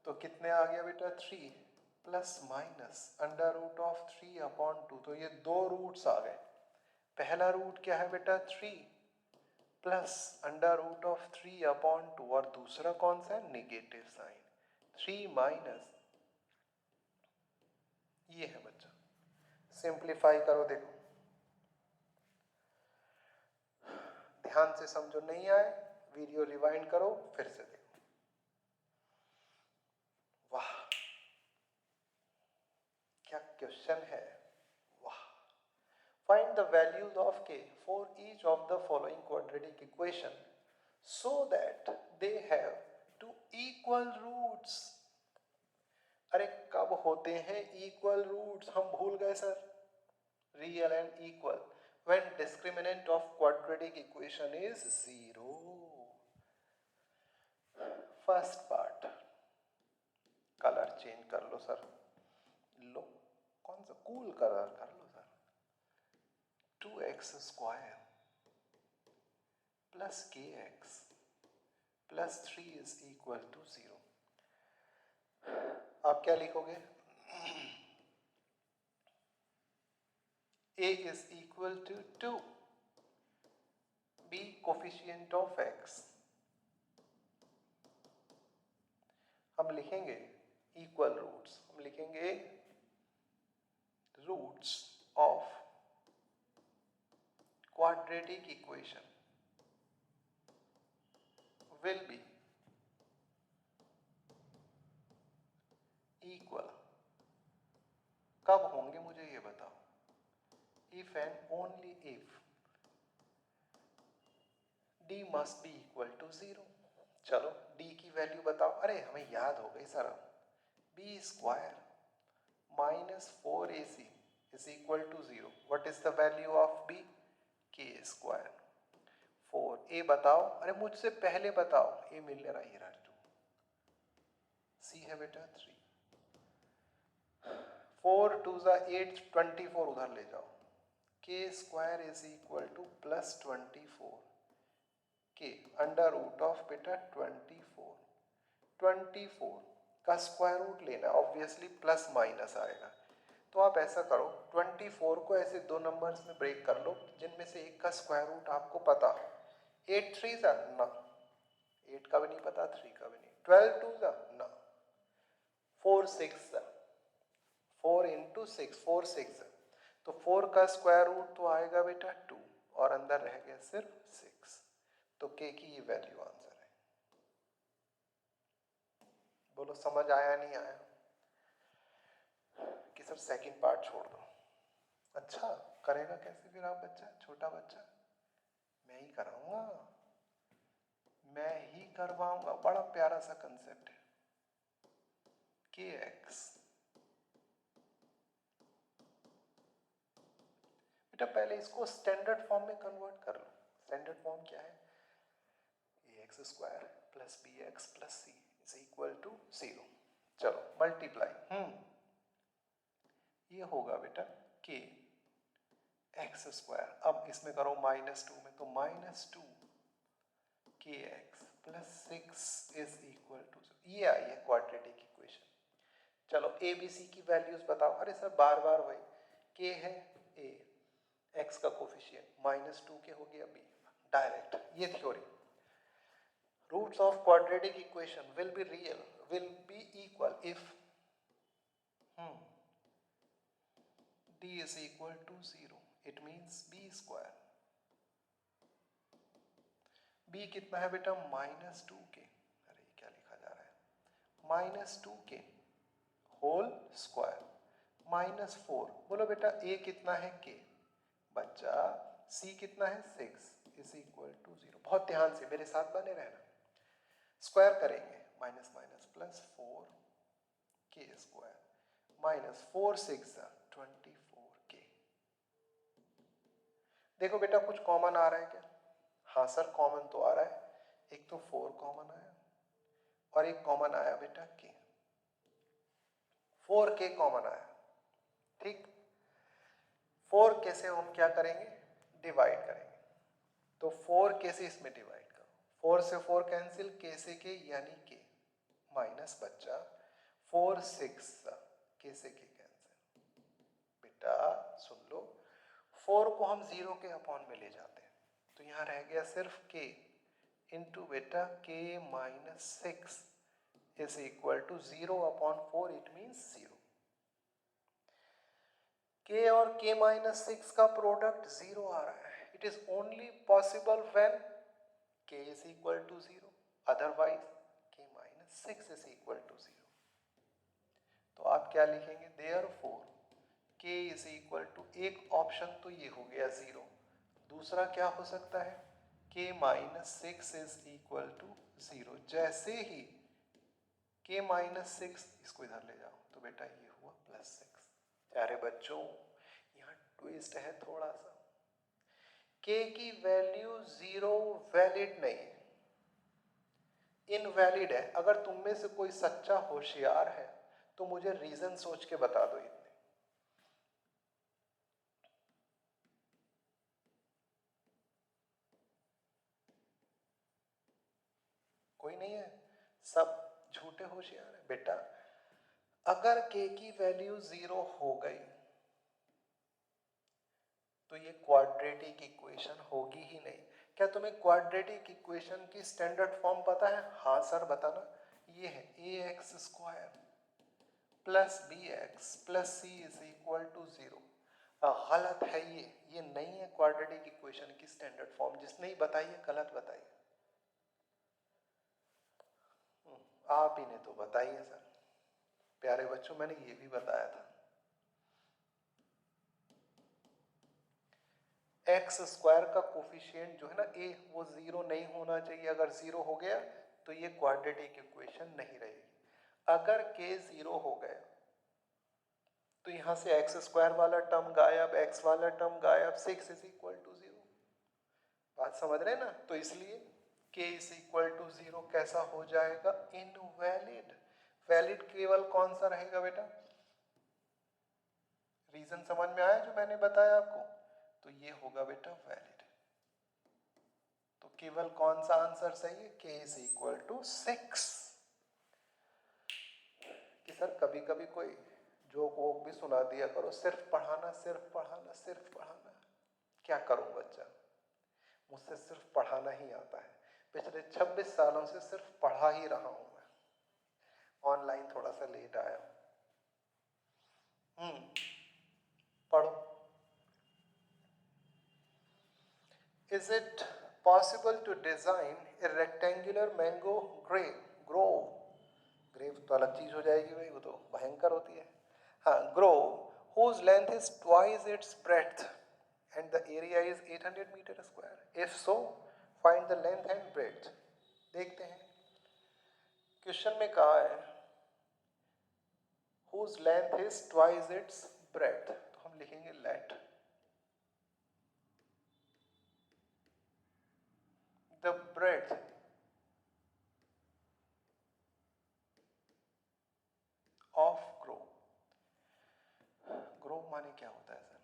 तो कितने आ गया बेटा 3 प्लस माइनस √3 अपॉन 2, तो ये दो रूट्स आ गए। पहला रूट क्या है बेटा 3 प्लस √3 अपॉन 2, और दूसरा कौन सा है निगेटिव साइन 3 माइनस, ये है बच्चा। सिंप्लीफाई करो, देखो ध्यान से समझो, नहीं आए वीडियो रिवाइंड करो फिर से देखो। वाह क्या क्वेश्चन है, वाह। Find the values of k for each of the following quadratic equation so that they have to equal roots. अरे कब होते हैं इक्वल रूट्स, हम भूल गए sir. Real and equal when discriminant of quadratic equation is 0। First part, colour change कर लो sir, लो कौन सा कूल कलर कर लो sir, 2x square plus kx plus 3 is equal to 0। आप क्या लिखोगे? a is equal to 2, b coefficient of x, हम लिखेंगे इक्वल रूट्स, हम लिखेंगे roots of quadratic equation will be equal, कब होंगे मुझे ये बताओ, if and only if d must be equal to 0। चलो d की वैल्यू बताओ, अरे हमें याद हो गई sir, b square minus 4ac is equal to 0। What is the value of b? k square 4। a बताओ, अरे मुझसे पहले बताओ, a मिल रहा है 2, c है बेटा 3, 4 2 जा 8, 24 उधर ले जाओ, k square is equal to plus 24 k under root of बेटा 24 का स्क्वायर रूट लेना, ऑब्वियसली प्लस माइनस आएगा। तो आप ऐसा करो, 24 को ऐसे दो नंबर्स में ब्रेक कर लो जिनमें से एक का स्क्वायर रूट आपको पता हो। 8 3 जा ना, 8 का भी नहीं पता, 3 का भी नहीं। 12 2 जा ना, 4 6 जा, 4 इंटू 6 4 6 जा, तो 4 का स्क्वायर रूट तो आएगा बेटा 2 और अंदर रह गया सिर्फ 6, तो k की ये वैल्यू आंसर है। बोलो समझ आया नहीं आया? कि सर सेकंड पार्ट छोड़ दो। अच्छा करेगा कैसे फिर आप बच्चा, छोटा बच्चा? मैं ही कराऊंगा, मैं ही करवाऊंगा, बड़ा प्यारा सा कंसेप्ट है। kx बेटा पहले इसको स्टैंडर्ड फॉर्म में कन्वर्ट कर लो। स्टैंडर्ड फॉर्म क्या है? ax square plus bx plus c is equal to 0। चलो मल्टीप्लाई, ये होगा बेटा k एक्स स्क्वायर, अब इसमें करो -2 में, तो -2 kx plus 6 is equal to 0। ये आई है क्वाड्रेटिक इक्वेशन। चलो ए बी सी की वैल्यूज बताओ। अरे सर बार बार वही, k है a, x का कोफिशिएंट -2 के हो गया b, डायरेक्ट ये theory. Roots of quadratic equation will be real, will be equal if d is equal to 0, it means b square, b कितना है बेटा -2k, अरे क्या लिखा जा रहा है, -2k होल स्क्वायर -4, बोलो बेटा a कितना है k, बच्चा c कितना है 6 इज इक्वल टू 0। बहुत ध्यान से मेरे साथ बने रहना, स्क्वायर करेंगे, minus minus plus 4k square -4 6 24k। देखो बेटा कुछ कॉमन आ रहा है क्या? हाँ सर कॉमन तो आ रहा है, एक तो 4 कॉमन आया और एक कॉमन आया बेटा k, 4k कॉमन आया, ठीक। 4k से हम क्या करेंगे, डिवाइड करेंगे, तो 4k से इसमें डिवाइड करो, 4 से 4 कैंसिल, k से k यानी k माइनस बच्चा 4 6 k से k कैंसिल। बेटा सुन लो, 4 को हम 0 के अपॉन में ले जाते हैं, तो यहाँ रह गया सिर्फ k इंटू बेटा k minus 6 is equal to 0 upon 4, it means 0। k और k माइनस 6 का प्रोडक्ट 0 आ रहा है, it is only possible when k is equal to 0, otherwise k minus 6 is equal to 0। तो आप क्या लिखेंगे, therefore k is equal to, एक ऑप्शन तो ये हो गया 0, दूसरा क्या हो सकता है, k minus 6 is equal to 0। जैसे ही k माइनस 6, इसको इधर ले जाओ, तो बेटा ये हुआ प्लस 6। अरे बच्चों यहाँ ट्विस्ट है थोड़ा सा, k की वैल्यू 0 वैलिड नहीं है, इनवैलिड है। अगर तुम में से कोई सच्चा होशियार है तो मुझे रीजन सोच के बता दो इतने। कोई नहीं है, सब झूठे होशियार है बेटा। अगर k की वैल्यू 0 हो गई तो ये क्वाड्रेटिक इक्वेशन होगी ही नहीं। क्या तुम्हें क्वाड्रेटिक इक्वेशन की स्टैंडर्ड फॉर्म पता है? हाँ सर बताना। ये है ax square plus bx plus c is equal to 0। गलत है ये नहीं है क्वाड्रेटिक इक्वेशन की स्टैंडर्ड फॉर्म। जिसने ही बताई है गलत बताई है। आप ही ने तो बताई है सर। प्यारे बच्चों मैंने ये भी बताया था। एक्स स्क्वायर का कोफिशिएंट जो है ना a, वो 0 नहीं होना चाहिए। अगर 0 हो गया तो ये क्वाड्रेटिक इक्वेशन नहीं रहेगी। अगर k 0 हो गया तो यहां से एक्स स्क्वायर वाला टर्म गायब, x वाला टर्म गायब, 6 इज इक्वल टू 0। बात समझ रहे हैं ना? तो इसलिए k इज इक्वल टू 0 कैसा हो जाएगा? इनवैलिड। वैलिड केवल कौन सा रहेगा बेटा? रीजन समझ में आया जो मैंने बताया आपको? तो ये होगा बेटा वैलिड। तो केवल कौन सा आंसर सही है? k is equal to 6। कि सर कभी कभी कोई जोक वोक भी सुना दिया करो। सिर्फ पढ़ाना सिर्फ पढ़ाना सिर्फ पढ़ाना। क्या करूं बच्चा, मुझसे सिर्फ पढ़ाना ही आता है। पिछले 26 सालों से सिर्फ पढ़ा ही रहा हूं मैं। ऑनलाइन थोड़ा सा लेट आया हूं। पढ़ो। Is it possible to design a rectangular mango grove? Grave तो अलग चीज हो जाएगी भाई, वो तो भयंकर होती है। हाँ, grove whose length is twice its breadth and the area is 800 meter square. If so, find the length and breadth. देखते हैं क्वेश्चन में कहा है whose length is twice its breadth, तो हम लिखेंगे let the breadth of grove. Grove माने क्या होता है सर?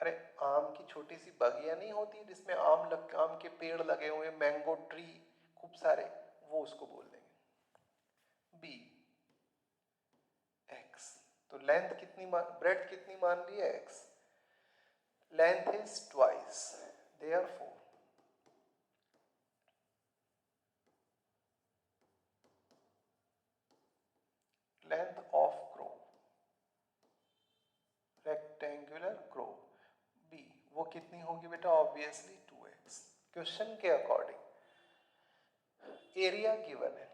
अरे आम की छोटी सी बगिया नहीं होती जिसमें आम के पेड़ लगे हुए, मैंगो ट्री खूब सारे, वो उसको बोल देंगे। Be x. तो लेंथ कितनी ब्रेड्थ कितनी मान ली है? X. Length is twice, therefore length of grove, rectangular grove be, वो कितनी होगी बेटा? Obviously 2x। क्वेश्चन के अकॉर्डिंग एरिया गिवन है,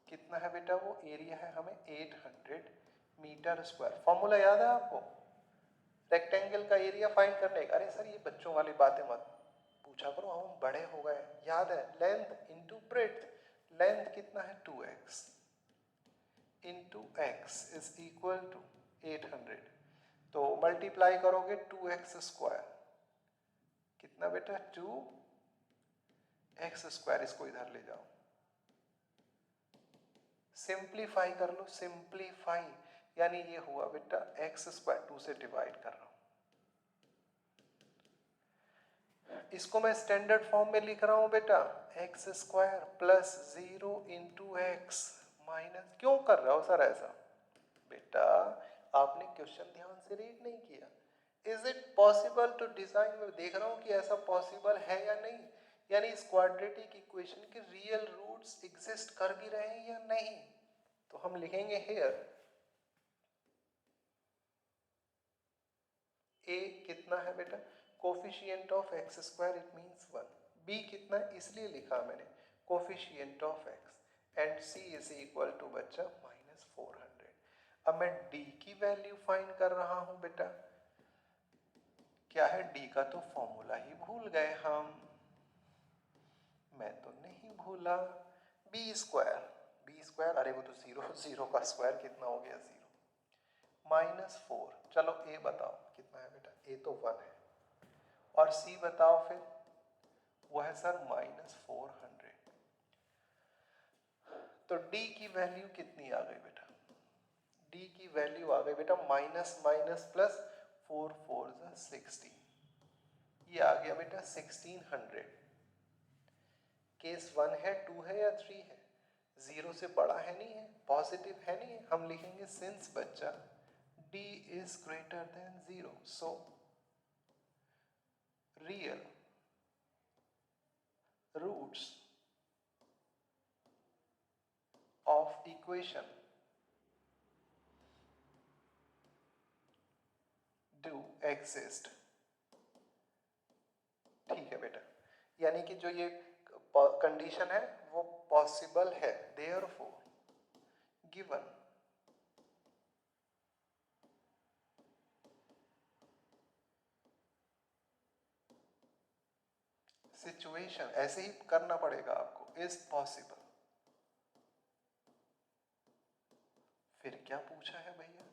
कितना है बेटा? वो एरिया है हमें 800 मीटर स्क्वायर। फॉर्मूला याद है आपको रेक्टेंगल का एरिया फाइंड करने का? अरे सर ये बच्चों वाली बातें मत पूछा करो, हम बड़े हो गए। याद है लेंथ इंटू ब्रेड्थ। लेंथ कितना है? 2x into x is equal to 800। तो मल्टीप्लाई करोगे 2x स्क्वायर, कितना बेटा? 2x square. इसको इधर ले जाओ, सिंप्लीफाई कर लो, सिंप्लीफाई। यानी ये हुआ बेटा एक्स स्क्वायर, 2 से डिवाइड कर रहा हूं। इसको मैं स्टैंडर्ड फॉर्म में लिख रहा हूं बेटा, x square plus 0 into x minus. क्यों कर रहे हो सर ऐसा? बेटा आपने क्वेश्चन ध्यान से रीड नहीं किया। Is it possible to design, मैं देख रहा हूं कि ऐसा पॉसिबल है या नहीं। यानी इस क्वाड्रेटिक इक्वेशन के रियल रूट्स एग्जिस्ट कर भी रहे हैं या नहीं। तो हम लिखेंगे हियर a कितना है बेटा? Coefficient of x square, it means 1। b कितना है? इसलिए लिखा मैंने coefficient of x and c is equal to बच्चा -400। अब मैं d की वैल्यू फाइंड कर रहा हूं बेटा। क्या है d का? तो फॉर्मूला ही भूल गए हम। मैं तो नहीं भूला। b स्क्वायर, अरे वो तो 0 का स्क्वायर कितना हो गया? 0 -4। चलो a बताओ कितना है बेटा? a तो 1 है। और c बताओ फिर, वो है सर -400। तो d की वैल्यू कितनी आ गई बेटा? d की वैल्यू आ गई बेटा माइनस माइनस प्लस 4 4 16, ये आ गया बेटा 1600। केस 1 है, 2 है या 3 है? 0 से बड़ा है नहीं है, पॉजिटिव है नहीं है, हम लिखेंगे सिंस बच्चा d is greater than 0, so real roots of equation do exist। ठीक है बेटा, यानी कि जो ये कंडीशन है वो पॉसिबल है। therefore given सिचुएशन, ऐसे ही करना पड़ेगा आपको, इज पॉसिबल। फिर क्या पूछा है भैया?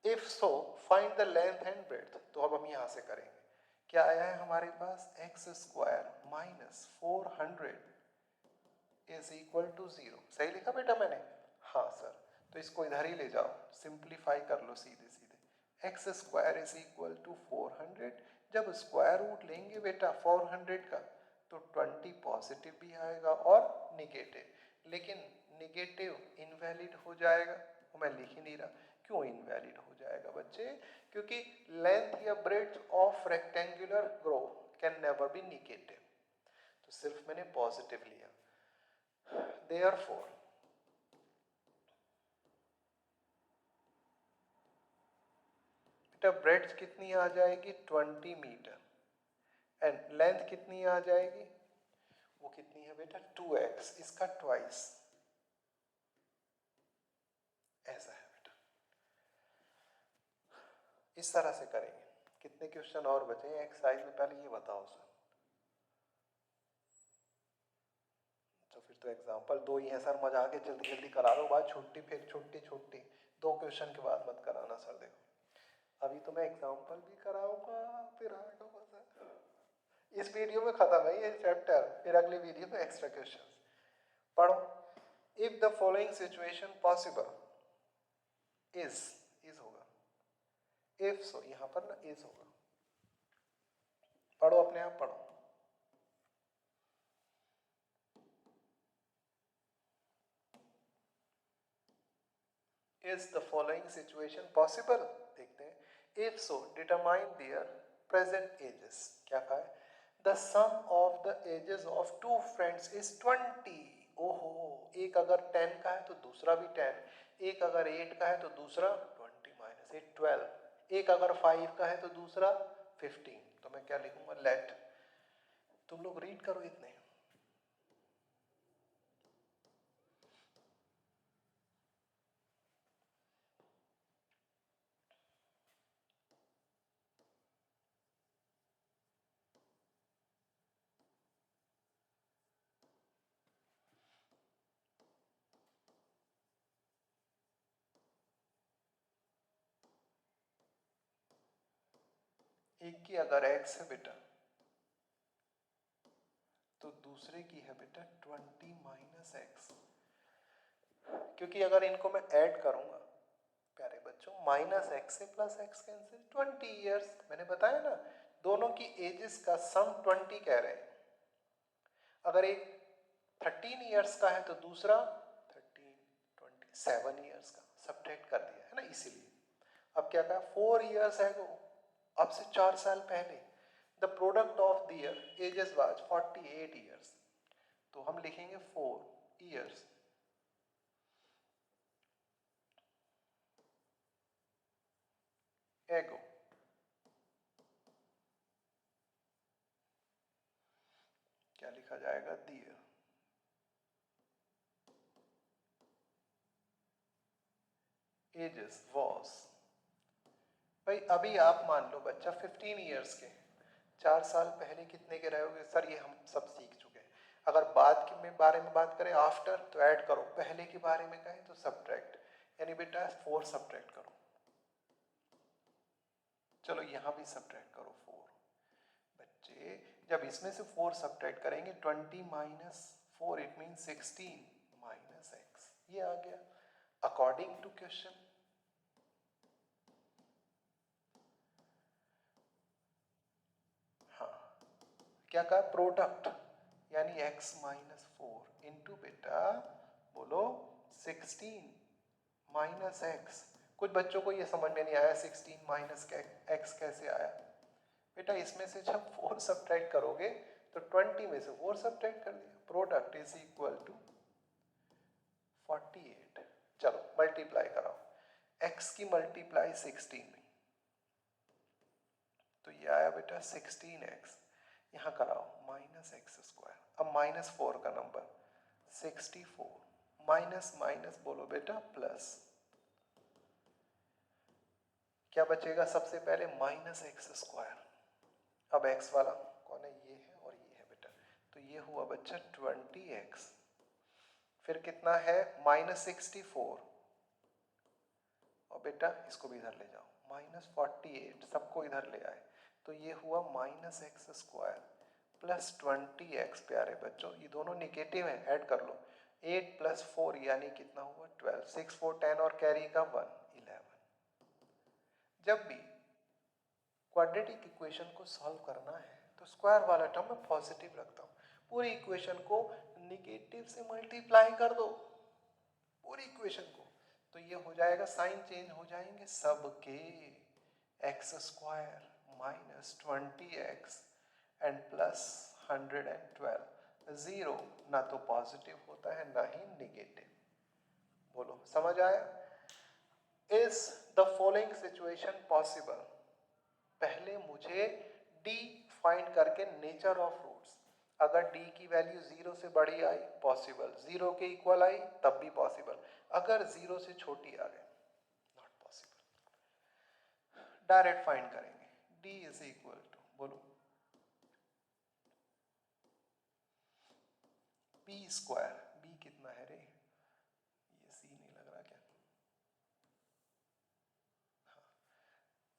If so find the length and breadth. तो अब हम यहां से करेंगे, क्या आया है हमारे पास? X square minus 400 is equal to 0। सही लिखा बेटा मैंने? हाँ सर। तो इसको इधर ही ले जाओ, सिंप्लीफाई कर लो सीधे सीधे। X square is equal to 400। जब स्क्वायर रूट लेंगे बेटा 400 का, तो 20 पॉजिटिव भी आएगा और निगेटिव, लेकिन निगेटिव इनवैलिड हो जाएगा। वो मैं लिख ही नहीं रहा। क्यों इनवैलिड हो जाएगा बच्चे? क्योंकि लेंथ या breadth of rectangular grow can never be negative, तो सिर्फ मैंने पॉजिटिव लिया। Therefore बेटा ब्रेड्थ कितनी आ जाएगी? 20 मीटर। एंड लेंथ कितनी आ जाएगी? वो कितनी है बेटा? 2x, इसका ट्वाइस। ऐसा है बेटा, इस तरह से करेंगे। कितने क्वेश्चन और बचे हैं एक्सरसाइज में, पहले ये बताओ सर। तो फिर तो एग्जाम्पल 2 ही है सर, मजा आके जल्दी जल्दी करा लो, बाद छुट्टी, फिर छुट्टी छुट्टी। 2 क्वेश्चन के बाद मत कराना सर। देखो अभी तो मैं एग्जाम्पल भी कराऊंगा, फिर आएगा मजा। इस वीडियो में खत्म है ये चैप्टर, फिर अगली वीडियो में एक्स्ट्रा क्वेश्चन पढ़ो। If the following situation possible is होगा, इफ सो यहां पर ना इज होगा। पढ़ो, अपने आप पढ़ो। Is the following situation possible, देखते हैं। If so determine their present ages. क्या कहा है? The sum of the ages of two friends is 20। ओहो, एक अगर 10 का है तो दूसरा भी 10, एक अगर 8 का है तो दूसरा 20 माइनस 8 12, एक अगर 5 का है तो दूसरा 15। तो मैं क्या लिखूंगा? लेट। तुम लोग रीड करो इतने। एक की अगर x है बेटा, तो दूसरे की है बेटा 20 माइनस एक्स। क्योंकि अगर इनको मैं ऐड करूंगा प्यारे बच्चों, माइनस एक्स से प्लस एक्स कैंसिल, 20 ईयर्स। मैंने बताया ना, दोनों की एजेस का सम 20 कह रहे हैं। अगर एक 13 ईयर्स का है तो दूसरा 13 27 ईयर्स का, सब्ट्रैक्ट कर दिया है ना, इसीलिए। अब क्या कहा? 4 ईयर्स है वो, अब से 4 साल पहले। The product of their ages was 48 years. तो हम लिखेंगे 4 ईयर्स एगो। क्या लिखा जाएगा? Their ages was. भाई अभी आप मान लो बच्चा 15 ईयर्स के, 4 साल पहले कितने के रहोगे सर? ये हम सब सीख चुके हैं। अगर बाद के में बारे में बात करें आफ्टर, तो ऐड करो। पहले के बारे में कहें तो सब्ट्रैक्ट, यानी बेटा 4 सब्ट्रैक्ट करो। चलो यहाँ भी सब्ट्रैक्ट करो 4। बच्चे जब इसमें से 4 सब्ट्रैक्ट करेंगे 20 minus 4 it mean 16 minus x, ये आ गया अकॉर्डिंग टू क्वेश्चन। हाँ क्या कहा, प्रोडक्ट यानी x माइनस 4 इंटू बेटा बोलो 16 माइनस एक्स। कुछ बच्चों को ये समझ में नहीं आया 16 माइनस एक्स कैसे आया। बेटा इसमें से जब 4 सब्ट्रैक्ट करोगे तो 20 में से 4 सब्ट्रैक्ट कर दिया, प्रोडक्ट इज इक्वल टू 48। चलो मल्टीप्लाई कराओ, x की मल्टीप्लाई 16 में तो ये आया बेटा 16x, यहाँ कराओ माइनस एक्स स्क्वायर, अब माइनस 4 का नंबर 64 माइनस माइनस बोलो बेटा प्लस, क्या बचेगा सबसे पहले माइनस एक्स स्क्वायर। अब x वाला कौन है, ये है और ये है बेटा, तो ये हुआ बच्चा 20x, फिर कितना है माइनस 64 और बेटा इसको भी इधर ले जाओ माइनस 48, सबको इधर ले आए तो ये हुआ minus x square plus 20x। प्यारे बच्चों ये दोनों निगेटिव है, ऐड कर लो, 8 प्लस 4 यानी कितना हुआ 12, 6 4 10 और कैरी का 1 11। जब भी क्वाड्रेटिक इक्वेशन को सॉल्व करना है तो स्क्वायर वाला टर्म मैं पॉजिटिव रखता हूँ, पूरी इक्वेशन को निगेटिव से मल्टीप्लाई कर दो पूरी इक्वेशन को, तो ये हो जाएगा साइन चेंज हो जाएंगे सबके, x square minus 20x and plus 112, zero ना तो पॉजिटिव होता है ना ही निगेटिव। बोलो समझ आया। Is the following situation possible, पहले मुझे d फाइंड करके नेचर ऑफ रूट्स, अगर d की वैल्यू 0 से बड़ी आई पॉसिबल, 0 के इक्वल आई तब भी पॉसिबल, अगर 0 से छोटी आ गई नॉट पॉसिबल। डायरेक्ट फाइंड करेंगे, d इज इक्वल टू बोलो p स्क्वायर, b कितना है रे, ये c नहीं लग रहा क्या,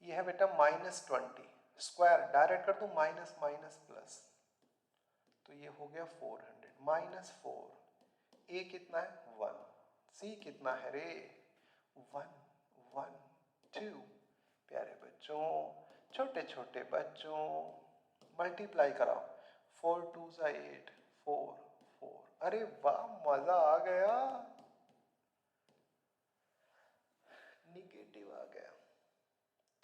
ये है बेटा माइनस 20, स्क्वायर डायरेक्ट कर दूं माइनस माइनस प्लस, तो ये हो गया 400 माइनस 4, a कितना है 1, c कितना है रे 1 1 2। प्यारे बच्चों छोटे छोटे बच्चों मल्टीप्लाई कराओ, 4 2 8 4 4, अरे वाह मजा आ गया, निगेटिव आ गया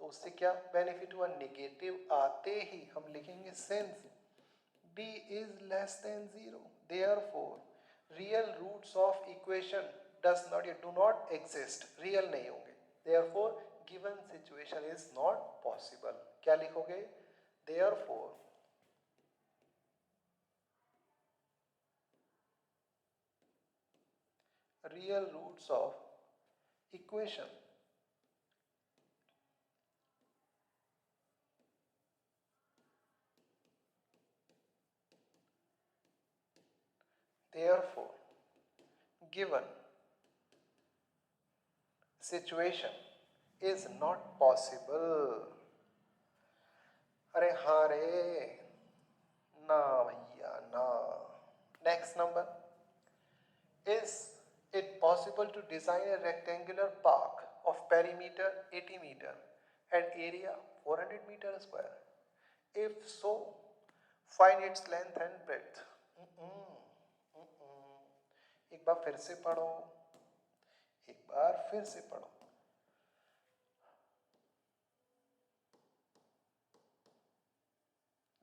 तो उससे क्या बेनिफिट हुआ, निगेटिव आते ही हम लिखेंगे since d is less than 0 therefore real roots of equation do not exist, real नहीं होंगे, therefore given situation is not possible। क्या लिखोगे, therefore real roots of equation therefore given situation is not possible। अरे हाँ रे, ना भैया ना। Next number, is it possible to design a rectangular park of perimeter 80 meter and area 400 meter square? If so, find its length and breadth। एक बार फिर से पढ़ो, एक बार फिर से पढ़ो।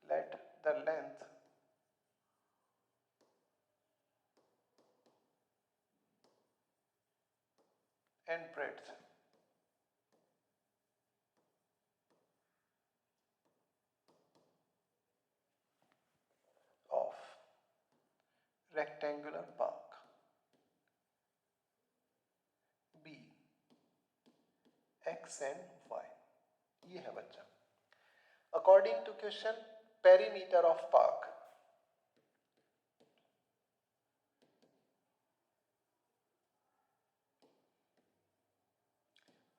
Let the length and breadth of rectangular park be x and y। ये है बच्चा, according to question perimeter of park,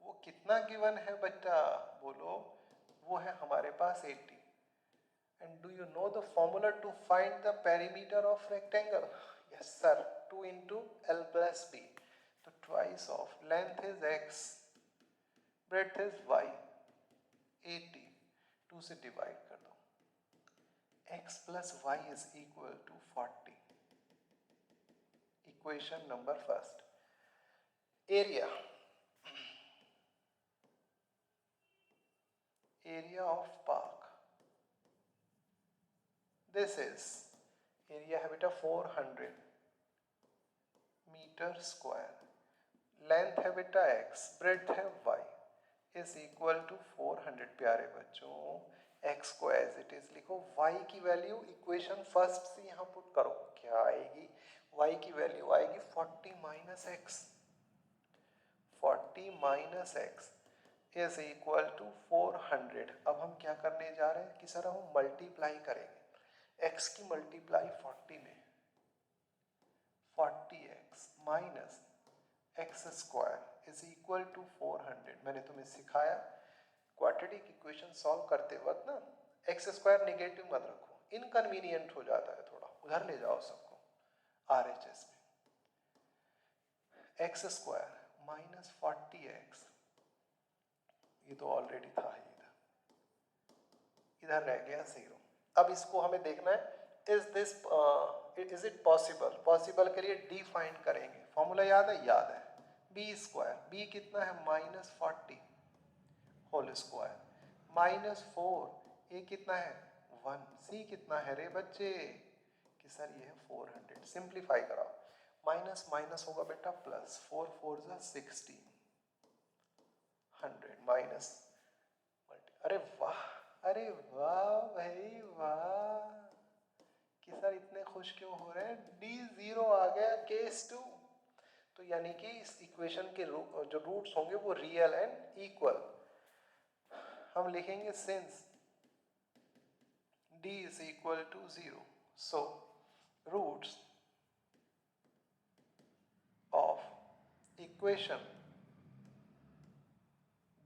वो कितना गिवन है बच्चा, बोलो वो है हमारे पास 80। And do you know the formula to find the perimeter of rectangle? Yes sir, 2 into L plus B. तो twice of length is x, breadth is y, 80, 2 से डिवाइड कर दो, x plus y is equal to 40. Equation number first. Area of park, this is area है बेटा 400 metre square, length है बेटा x, breadth है y, is equal to 400. प्यारे बच्चों, x को एज इट इज लिखो, y की वैल्यू इक्वेशन फर्स्ट से यहाँ पुट करो, क्या आएगी? y की वैल्यू आएगी 40 minus x, 40 minus x is equal to 400. अब हम क्या करने जा रहे हैं कि सर हम मल्टीप्लाई करेंगे x की मल्टीप्लाई 40 में, 40x minus x square is equal to 400. मैंने तुम्हें सिखाया क्वाड्रेटिक इक्वेशन सॉल्व करते वक्त ना एक्स स्क्वायर निगेटिव मत रखो, इनकन्वीनियंट हो जाता है थोड़ा, उधर ले जाओ सबको RHS में. एक्स स्क्वायर माइनस 40x, ये तो ऑलरेडी था ही, इधर रह गया 0. अब इसको हमें देखना है, इज इट पॉसिबल? पॉसिबल के लिए डी फाइंड करेंगे, फॉर्मूला याद है? याद है, बी स्क्वायर, बी कितना है? माइनस 40 होल स्क्वायर, माइनस 4, ए कितना है? 1, सी कितना है रे बच्चे? कि सर ये है 400. सिंप्लीफाई कराओ, माइनस माइनस होगा बेटा प्लस, 4 4 जा 16, 100 माइनस, अरे वाह, अरे वाह भाई वाह, कि सर इतने खुश क्यों हो रहे हैं? डी 0 आ गया, केस 2. तो यानी कि इस इक्वेशन के जो रूट्स होंगे वो रियल एंड इक्वल. हम लिखेंगे since d is equal to 0, so roots of equation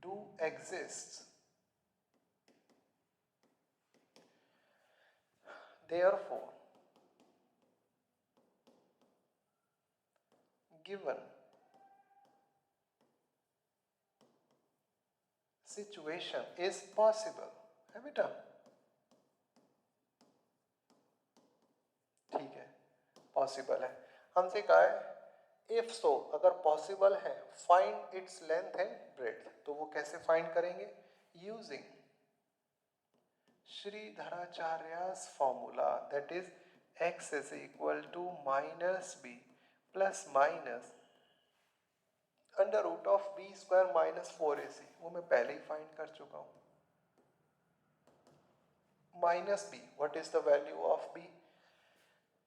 do exist, therefore given situation is possible. है बेटा? ठीक है, पॉसिबल है. हमसे कहा है इफ सो, अगर पॉसिबल है, find its length and breadth. तो वो कैसे फाइंड करेंगे? Using Shridharacharya's formula, that is x is equal to minus b plus minus under root of b square minus 4ac. वो मैं पहले ही फाइंड कर चुका हूं. Minus b, what is the value of b?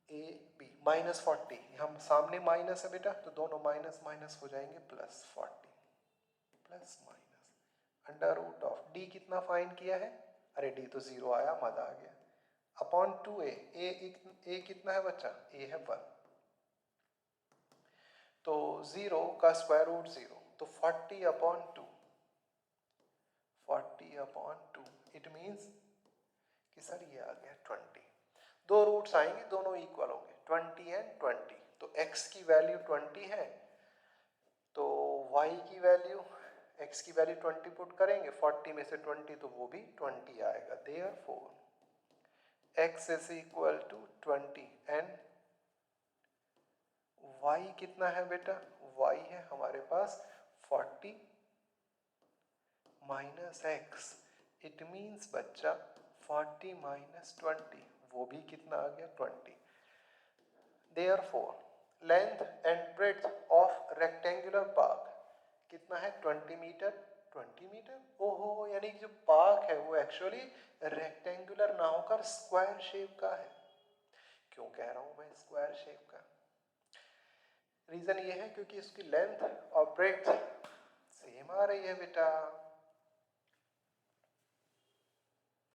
A b minus 40, हम सामने minus है बेटा, तो दोनों माइनस माइनस हो जाएंगे plus 40 plus minus under root of d. कितना फाइंड किया है? अरे डी तो 0 आया, मजा आ गया, अपॉन 2a. ए कितना है बच्चा? ए है 1, तो 0 का स्क्वायर रूट 0, तो 40 अपॉन 2, 40 अपॉन 2, इट मीन्स कि सर ये आ गया 20. दो रूट्स आएंगे, दोनों इक्वल होंगे, 20 एंड 20. तो x की वैल्यू 20 है, तो y की वैल्यू, x की वैल्यू 20 पुट करेंगे, 40 में से 20, तो वो भी 20 आएगा. Therefore x is equal to 20 and y कितना है बेटा? y है हमारे पास 40 माइनस x, इट मीन्स बच्चा 40 माइनस 20, वो भी कितना आ गया? 20. Therefore, length and breadth of rectangular park कितना है? 20 मीटर. 20 मीटर, ओहो, यानी कि जो पार्क है वो एक्चुअली रेक्टेंगुलर ना होकर स्क्वायर शेप का है. क्यों कह रहा हूं मैं स्क्वायर शेप का? रीजन ये है क्योंकि इसकी लेंथ और ब्रेड्थ सेम आ रही है बेटा.